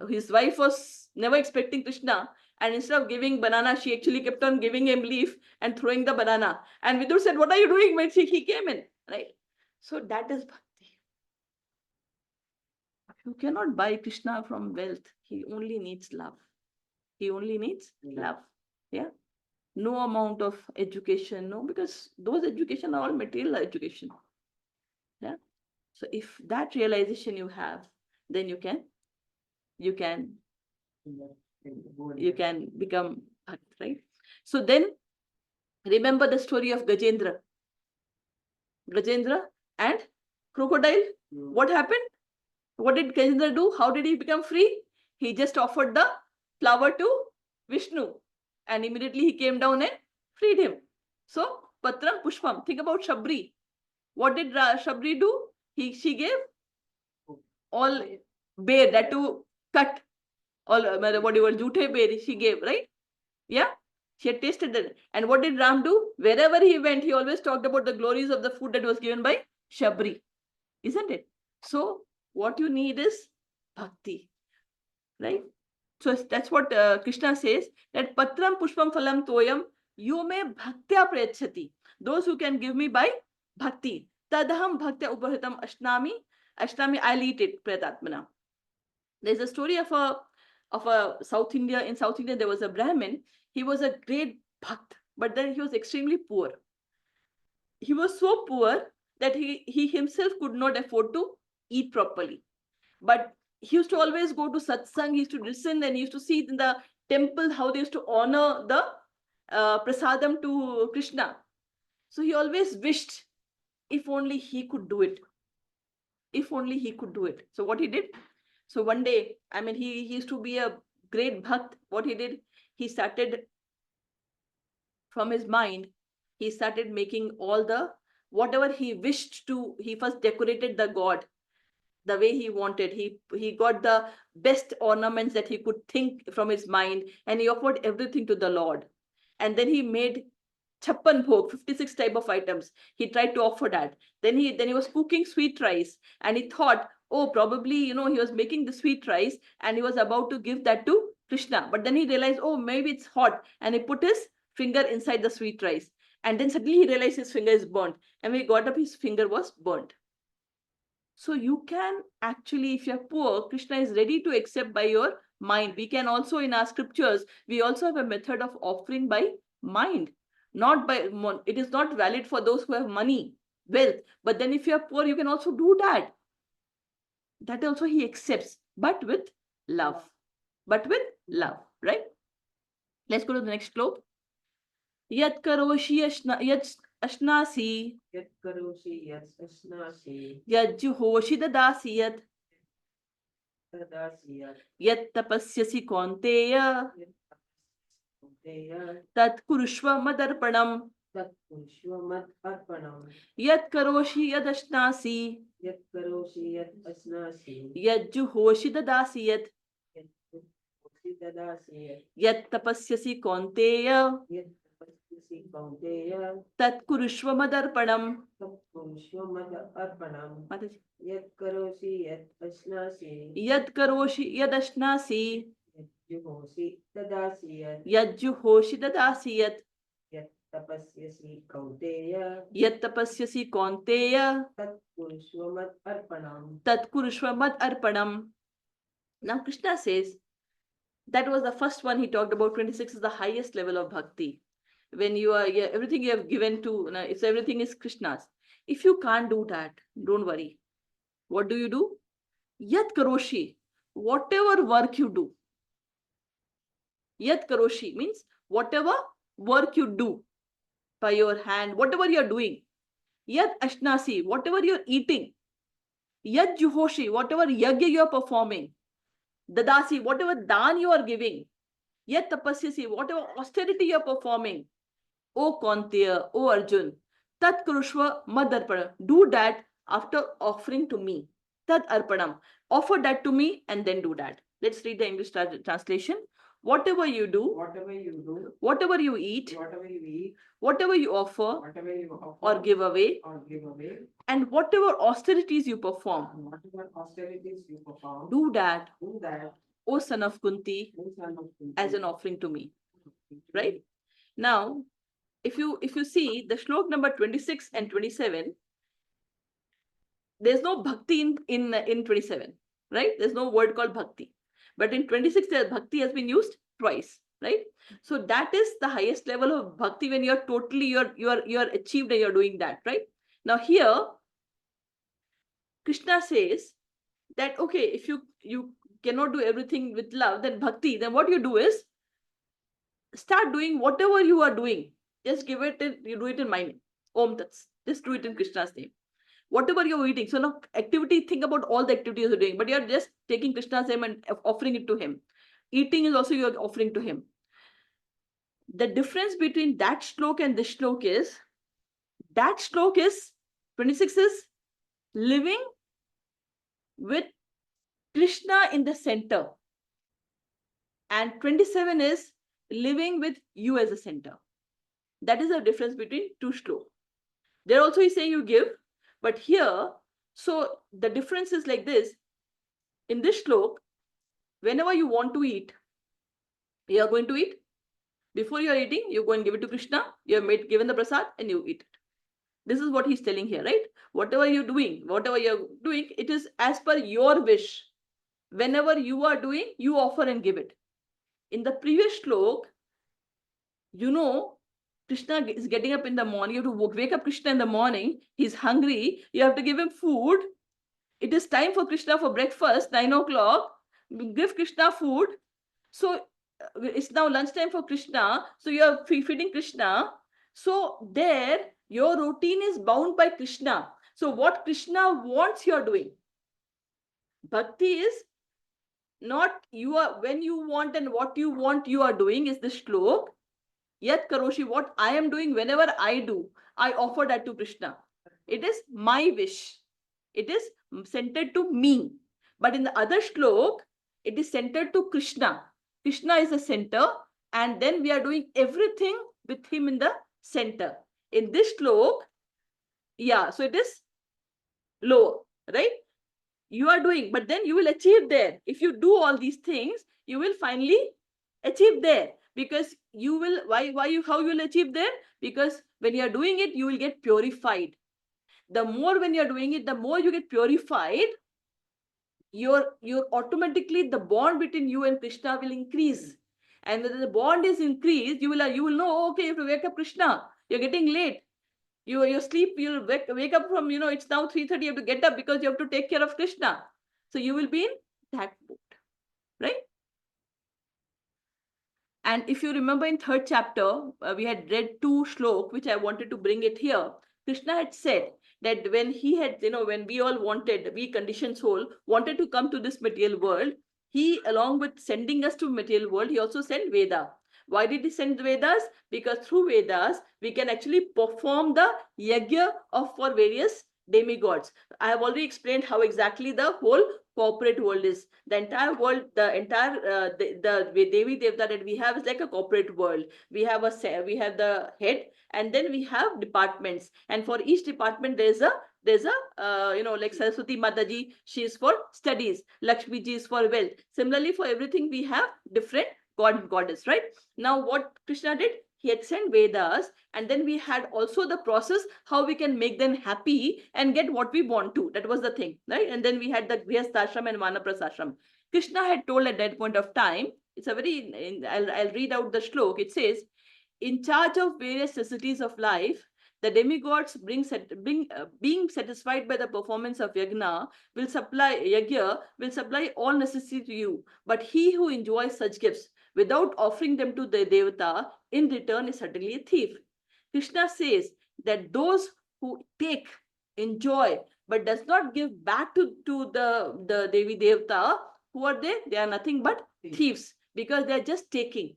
His wife was never expecting Krishna. And instead of giving banana, she actually kept on giving him leaf and throwing the banana. And Vidur said, "What are you doing?" When he came in, right? So that is bhakti. You cannot buy Krishna from wealth. He only needs love. He only needs love. Yeah. No amount of education, no, because those education are all material education. Yeah. So if that realization you have, then you can become bhakt, right? So then remember the story of Gajendra and crocodile. What happened? What did Gajendra do? How did he become free? He just offered the flower to Vishnu, and immediately he came down and freed him. So Patram Pushpam. Think about Shabri. What did Shabri do? She gave all bear that to cut all whatever jute bear she gave, right? Yeah. She had tasted it. And what did Ram do? Wherever he went, he always talked about the glories of the food that was given by Shabri. Isn't it? So what you need is bhakti, right? So that's what Krishna says, that patram pushpam phalam toyam yo me bhaktya prayachati. Those who can give me by bhakti. Tadaham bhaktya upahitam ashnami. Ashnami, I'll eat it, pratatmana. There's a story of a South India. In South India, there was a Brahmin. He was a great bhakt, but then he was extremely poor. He was so poor that he himself could not afford to eat properly. But he used to always go to satsang, he used to listen, and he used to see in the temple how they used to honor the prasadam to Krishna. So he always wished, if only he could do it. If only he could do it. So what he did? So one day, I mean, he used to be a great bhakt. What he did? He started from his mind, he started making all the whatever he wished to. He first decorated the god the way he wanted. He got the best ornaments that he could think from his mind, and he offered everything to the Lord. And then he made chappan bhog, 56 type of items. He tried to offer that. Then he was cooking sweet rice, and he thought, oh, probably, he was making the sweet rice and he was about to give that to Krishna. But then he realized, oh, maybe it's hot, and he put his finger inside the sweet rice. And then suddenly he realized his finger is burnt. And when he got up, his finger was burnt. So you can actually, if you're poor, Krishna is ready to accept by your mind. We can also, in our scriptures, we also have a method of offering by mind. Not by, it is not valid for those who have money, wealth. But then if you're poor, you can also do that. That also he accepts, but with love. But with love, right? Let's go to the next slope. Yat karoshi yat ashnasi.
Yat karoshi yat ashnasi.
Yat juhoshi dadasi yat.
Tadasiyat.
Yat tapasyasi kaunteya.
Teya.
Tat kurushva madarpanam.
Tat pushvamat arpanam.
Yat karoshi yad ashnasi.
Yat karoshi yat asnasi.
Yat juhoshi dadasi yat.
Yat pushi dadasiyat.
Yat tapasyasi kaunteya.
Yat tapasyasi kaunteya.
Tat kurushva madarpanam.
Tat pushvamat arpanam.
Mataji.
Yat karoshi yat asnasi.
Yat karoshi yad ashnasi.
Yat juhosi tadasiyat.
Yat juhoshi dadasi yat.
Yat tapasyasi kaunteya.
Yat tapasyasi kaunteya.
Tat pushvamat arpanam.
Tat kurushva mad arpanam. Now Krishna says, that was the first one he talked about. 26 is the highest level of bhakti. When you are, everything you have given to, it's everything is Krishna's. If you can't do that, don't worry. What do? Yat karoshi, whatever work you do. Yat karoshi means whatever work you do by your hand, whatever you're doing. Yat ashnasi, whatever you're eating. Yat juhoshi, whatever yagya you're performing. Dadasi, whatever dan you are giving. Yat tapasyasi, whatever austerity you're performing. O Kaunteya, O Arjun, Tat Kurushva Madarpanam. Do that after offering to me. Tat Arpanam. Offer that to me and then do that. Let's read the English translation. Whatever you do,
Whatever you do,
whatever you eat,
whatever you eat,
whatever you offer
whatever you offer
or give away, and whatever austerities you perform,
and whatever austerities you perform,
do that
do that
O son of Kunti, as an offering to me. Right? Now, if you see the shlok number 26 and 27, there's no bhakti in 27, right? There's no word called bhakti. But in 26, the bhakti has been used twice, right? So that is the highest level of bhakti when you're totally you're achieved and you're doing that, right? Now here, Krishna says that okay, if you cannot do everything with love, then bhakti, then what you do is start doing whatever you are doing. Just give it in, you do it in my name. Om Tats. Just do it in Krishna's name. Whatever you're eating. So now activity, think about all the activities you're doing, but you're just taking Krishna's name and offering it to him. Eating is also you're offering to him. The difference between that shlok and this shlok is, that shlok is, 26 is living with Krishna in the center. And 27 is living with you as a center. That is the difference between two shlok. There also he's saying you give, but here, so the difference is like this. In this shlok, whenever you want to eat, you are going to eat. Before you are eating, you go and give it to Krishna. You have given the prasad and you eat it. This is what he's telling here, right? Whatever you're doing, it is as per your wish. Whenever you are doing, you offer and give it. In the previous shlok, you know, Krishna is getting up in the morning. You have to wake up Krishna in the morning. He's hungry. You have to give him food. It is time for Krishna for breakfast, 9 o'clock. Give Krishna food. So it's now lunchtime for Krishna. So you are feeding Krishna. So there, your routine is bound by Krishna. So what Krishna wants, you are doing. Bhakti is not you are, when you want and what you want, you are doing is the shlok. Yat karoshi, what I am doing, whenever I do, I offer that to Krishna. It is my wish. It is centered to me. But in the other shlok, it is centered to Krishna. Krishna is the center, and then we are doing everything with him in the center. In this shlok, yeah, so it is low, right? You are doing, but then you will achieve there. If you do all these things, you will finally achieve there. Because you will, how you will achieve there? Because when you are doing it, you will get purified. The more when you are doing it, the more you get purified, you're automatically, the bond between you and Krishna will increase. And when the bond is increased, you will know, okay, you have to wake up Krishna. You're getting late. You sleep, you'll wake up from, it's now 3:30, you have to get up because you have to take care of Krishna. So you will be in that mood, right? And if you remember in third chapter, we had read 2 shlok, which I wanted to bring it here. Krishna had said that when he had, when we all wanted, we conditioned soul, wanted to come to this material world, he, along with sending us to material world, he also sent Veda. Why did he send Vedas? Because through Vedas, we can actually perform the yajna for various demigods. I have already explained how exactly the whole corporate world is. The entire world, the entire the Devi Devta that we have is like a corporate world. We have the head, and then we have departments, and for each department there's a like Saraswati Mataji, she is for studies, Lakshmi ji is for wealth. Similarly, for everything we have different god and goddess, right? Now what Krishna did, he had sent Vedas, and then we had also the process how we can make them happy and get what we want to. That was the thing, right? And then we had the Grihasthashram and Vanaprasthashram. Krishna had told at that point of time, it's a very, I'll read out the shlok. It says, in charge of various necessities of life, the demigods being satisfied by the performance of yajna will supply all necessity to you. But he who enjoys such gifts without offering them to the devata in return is certainly a thief. Krishna says that those who take, enjoy, but does not give back to the Devi Devta, who are they? They are nothing but thieves, because they are just taking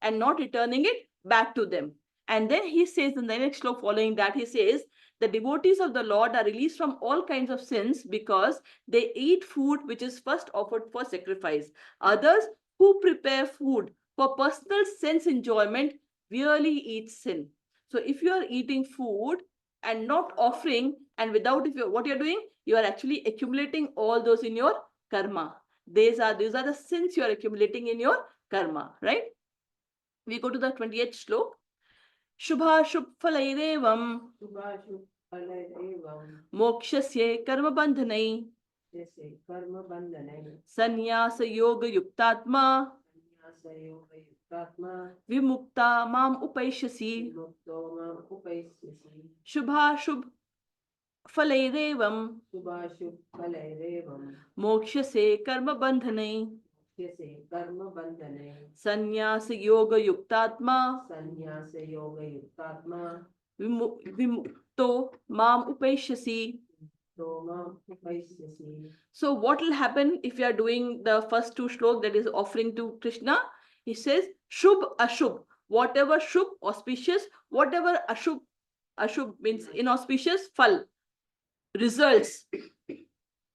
and not returning it back to them. And then he says in the next slope following that, he says, the devotees of the Lord are released from all kinds of sins because they eat food which is first offered for sacrifice. Others who prepare food for personal sense enjoyment really eat sin. So if you are eating food and not offering, and without, what you're doing, you are actually accumulating all those in your karma. these are the sins you are accumulating in your karma, right? We go to the 28th slok. Shubha Shubh Phalairevam
Subhashu Palayevam
Mokshasye Karma Bandhanai
Jese Karma Bandhanai
Sannyasa Yoga Yuktatma
Sannyasa Yoga Yuktatma
Vimukta Mam Upaishyasi.
Mukto Upaisyasi
Shubha Shubh Phalairevam
Subhashu Palayevam
Mokshase Karma Bandhanai
Jese Karma Bandhanai
Sannyasa Yoga Yuktatma
Sannyasa Yoga Yuktatma
Vimukto Mam Upaishyasi.
Toma Upaisyasi.
So what will happen if you are doing the first two shlok, that is offering to Krishna? He says Shubh Ashubh, whatever Shubh auspicious, whatever Ashubh, Ashubh means inauspicious, Phal, results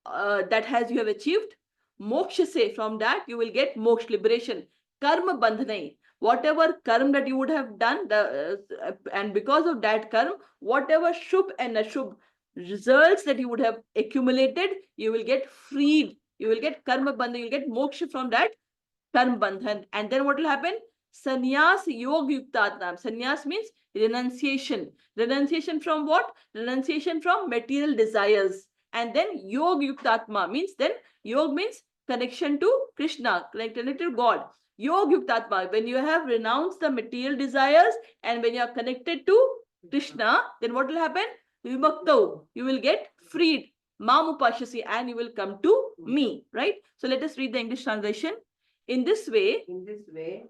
that has you have achieved, moksha se, from that you will get moksha, liberation. Karma bandhanai, whatever karma that you would have done, and because of that karma, whatever shubh and ashubh results that you would have accumulated, you will get freed. You will get karma bandhan, you will get moksha from that karma bandhan. And then what will happen? Sannyas yog yuktatnam. Sannyas means renunciation. Renunciation from what? Renunciation from material desires. And then yog yuktatma means, then yog means connection to Krishna, connected to God. Yog yuktatma, when you have renounced the material desires and when you are connected to Krishna, then what will happen? Vimakto, you will get freed. Mamupashasi, and you will come to me, right? So let us read the English translation. In this way,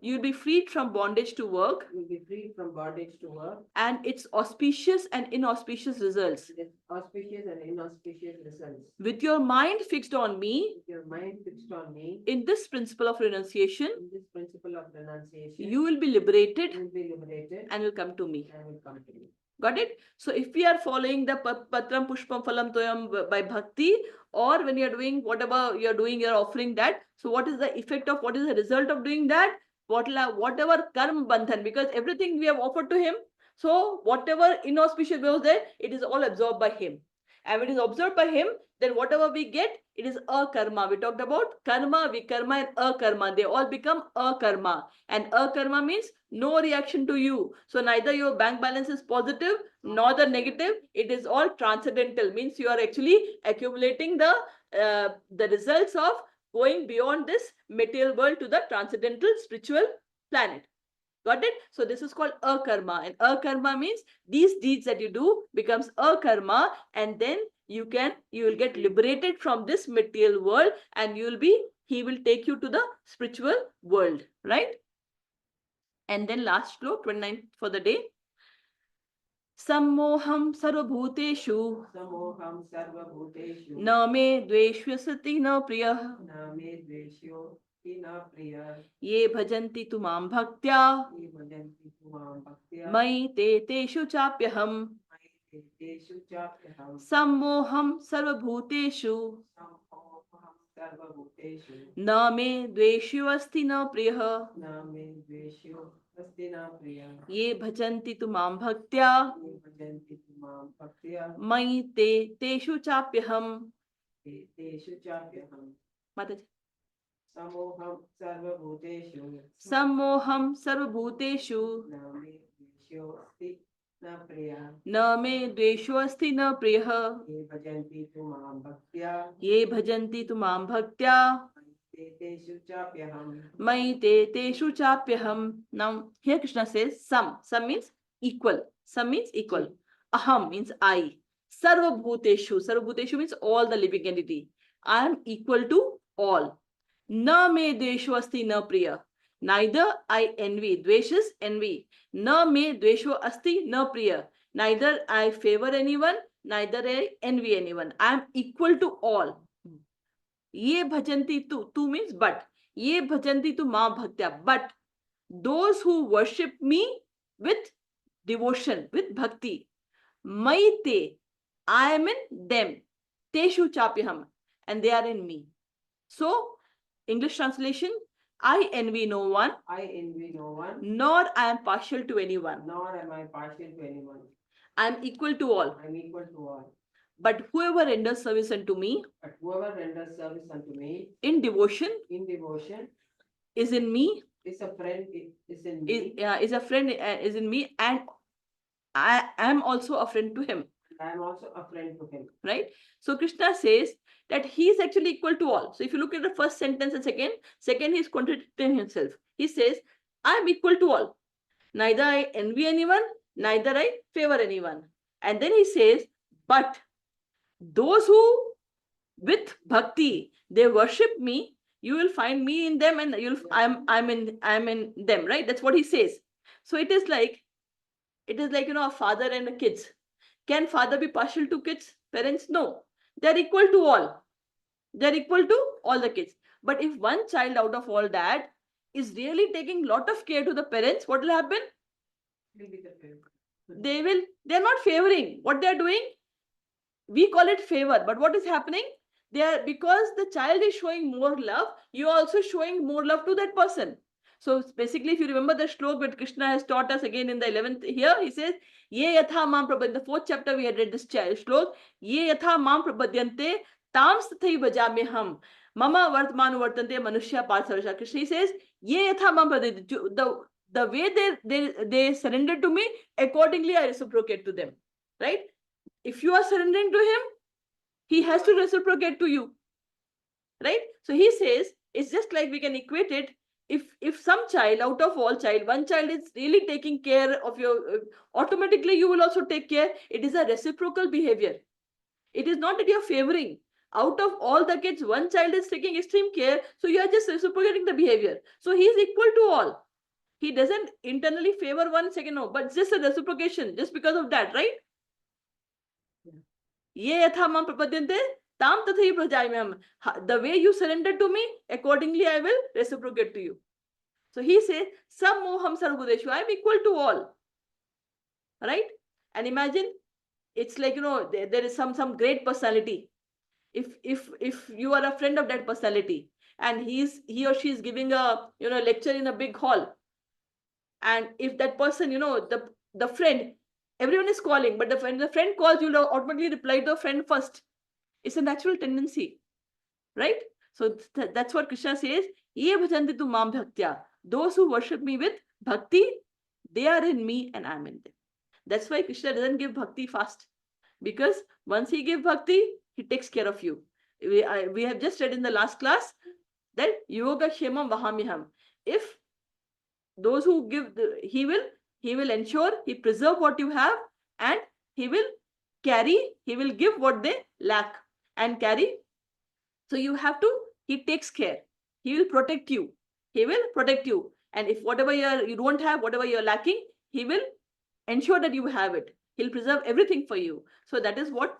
you will be freed from bondage to work
You'll be freed from bondage to work
and its auspicious and inauspicious results.
with auspicious and inauspicious results.
With your mind fixed on me,
With your mind fixed on me,
in this principle of renunciation,
in this principle of renunciation,
you will be liberated
will be liberated
and will come to me.
and will come to me.
Got it? So if we are following the Patram Pushpam Phalam Toyam by bhakti, or when you're doing whatever you're doing, you're offering that. So what is the effect of, what is the result of doing that? Whatever karma bandhan, because everything we have offered to him. So whatever inauspicious was there, it is all absorbed by him. And when it is absorbed by him, then whatever we get, it is a karma. We talked about karma, vikarma, and a karma. They all become a karma. And a karma means no reaction to you. So neither your bank balance is positive nor the negative. It is all transcendental. Means you are actually accumulating the results of going beyond this material world to the transcendental spiritual planet. Got it? So this is called a karma, and a karma means these deeds that you do becomes a karma, and then you will get liberated from this material world, and he will take you to the spiritual world, right? And then last shlok 29 for the day. Sammoham sarvabhuteshu
Samoham sarvabhuteshu
na me dveshvasati na priyah
na me dveshyo na priya
ye bhajanti tumam bhaktya
ye bhajanti tumam bhaktya
mai te teshu chapyaham
mai teshu chapyaham
sammoham sarvabhuteshu
samoham sarvabhuteshu
na me dveshyo asti na priyah
na me dveshyo asti na priya
ye bhajanti tumam bhaktya
ye bhajanti tumam bhaktya
mai te teshu chapyaham.
teshu chapyaham
Mataji.
Samoham sarvabhuteshu
Sammoham sarvabhuteshu
na me dveshyo asti na priya
na me dvesho asti na priyah
ye bhajanti tumam bhaktya
ye bhajanti tumam bhaktya
teshu chapyaham
mai te teshu chapyaham. Now here Krishna says some means equal, some means equal. Aham means I. Sarvabhuteshu means all the living entity. I am equal to all. Na me dvesho asti na priya. Neither I envy. Dvesh is envy. Na me dvesho asti na priya. Neither I favor anyone, neither I envy anyone. I am equal to all. Ye bhajanti tu means but. Ye bhajanti tu ma bhaktya. But those who worship me with devotion, with bhakti, maite, I am in them. Teshu chapyaham, and they are in me. So, English translation, I envy no one,
I envy no one,
nor I am partial to anyone.
nor am I partial to anyone.
I am equal to all.
I am equal to all.
But whoever renders service unto me
But whoever renders service unto me
in devotion
in devotion
is in me,
is a friend, is in me.
is a friend, is in me, and I am also a friend to him.
I am also a friend to him.
Right? So Krishna says that he is actually equal to all. So if you look at the first sentence and second he is contradicting himself. He says, I am equal to all. Neither I envy anyone, neither I favor anyone. And then he says, but those who with bhakti they worship me, you will find me in them, and I'm in them. Right? That's what he says. So it is like a father and a kids. Can father be partial to kids? Parents? No. They're equal to all. They're equal to all the kids. But if one child out of all that is really taking lot of care to the parents, what will happen?
Will be the friend.
They're not favoring. What they're doing, we call it favor. But what is happening? Because the child is showing more love, you're also showing more love to that person. So basically, if you remember the shlok that Krishna has taught us again in the 11th here, he says, Ye yatha mam prabhad. The 4th chapter we had read this shlok. Ye yatha mam prabhadyante tam stathai bhajame ham. Mama vartmanu vartante manushya partharsha. Krishna says, Ye yatha mam prabhadyante. The way they surrender to me, accordingly I reciprocate to them. Right? If you are surrendering to him, he has to reciprocate to you. Right? So he says, it's just like we can equate it. If some child, out of all child, one child is really taking care of your, automatically you will also take care. It is a reciprocal behavior. It is not that you're favoring. Out of all the kids, one child is taking extreme care, so you are just reciprocating the behavior. So he is equal to all. He doesn't internally favor one second, no, but just a reciprocation, just because of that, right? Ye yatha mam prapadyante tam tathai prajayamyam. The way you surrender to me, accordingly I will reciprocate to you. So he says, Sam moham sarvabhuteshu, I am equal to all. Right? And imagine, it's like, there is some great personality. If you are a friend of that personality, and he or she is giving a lecture in a big hall, and if that person, the friend, everyone is calling, but when the friend calls, you'll automatically reply to the friend first. It's a natural tendency, right? So that's what Krishna says. Ye bhajanti tu mam bhaktya. Those who worship me with bhakti, they are in me and I'm in them. That's why Krishna doesn't give bhakti fast. Because once he gives bhakti, he takes care of you. We have just read in the last class that yoga kshemam vahamiham. If those who give, he will ensure, he preserve what you have, and he will give what they lack and carry. So you have to, he takes care. He will protect you. He will protect you. And if whatever you don't have, whatever you're lacking, he will ensure that you have it. He'll preserve everything for you. So that is what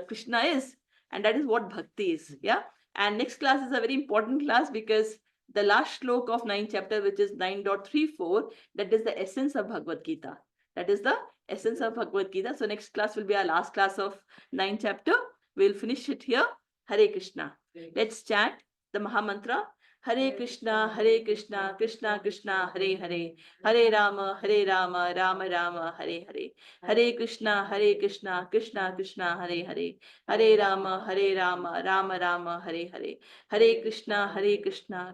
Krishna is. And that is what bhakti is. Yeah. And next class is a very important class, because the last shlok of 9th chapter, which is 9.34, that is the essence of Bhagavad Gita. That is the essence of Bhagavad Gita. So next class will be our last class of 9th chapter. We'll finish it here. Hare Krishna. Let's chant the Mahamantra. Hare Krishna, Krishna Krishna, Hare Hare, Hare Rama, Rama Rama, Hare Hare, Hare Krishna, Krishna Krishna, Hare Hare, Hare Rama, Rama Rama, Hare Hare, Hare Krishna,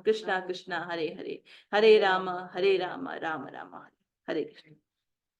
Krishna Krishna, Hare Hare, Hare Rama, Rama Rama, Hare Krishna.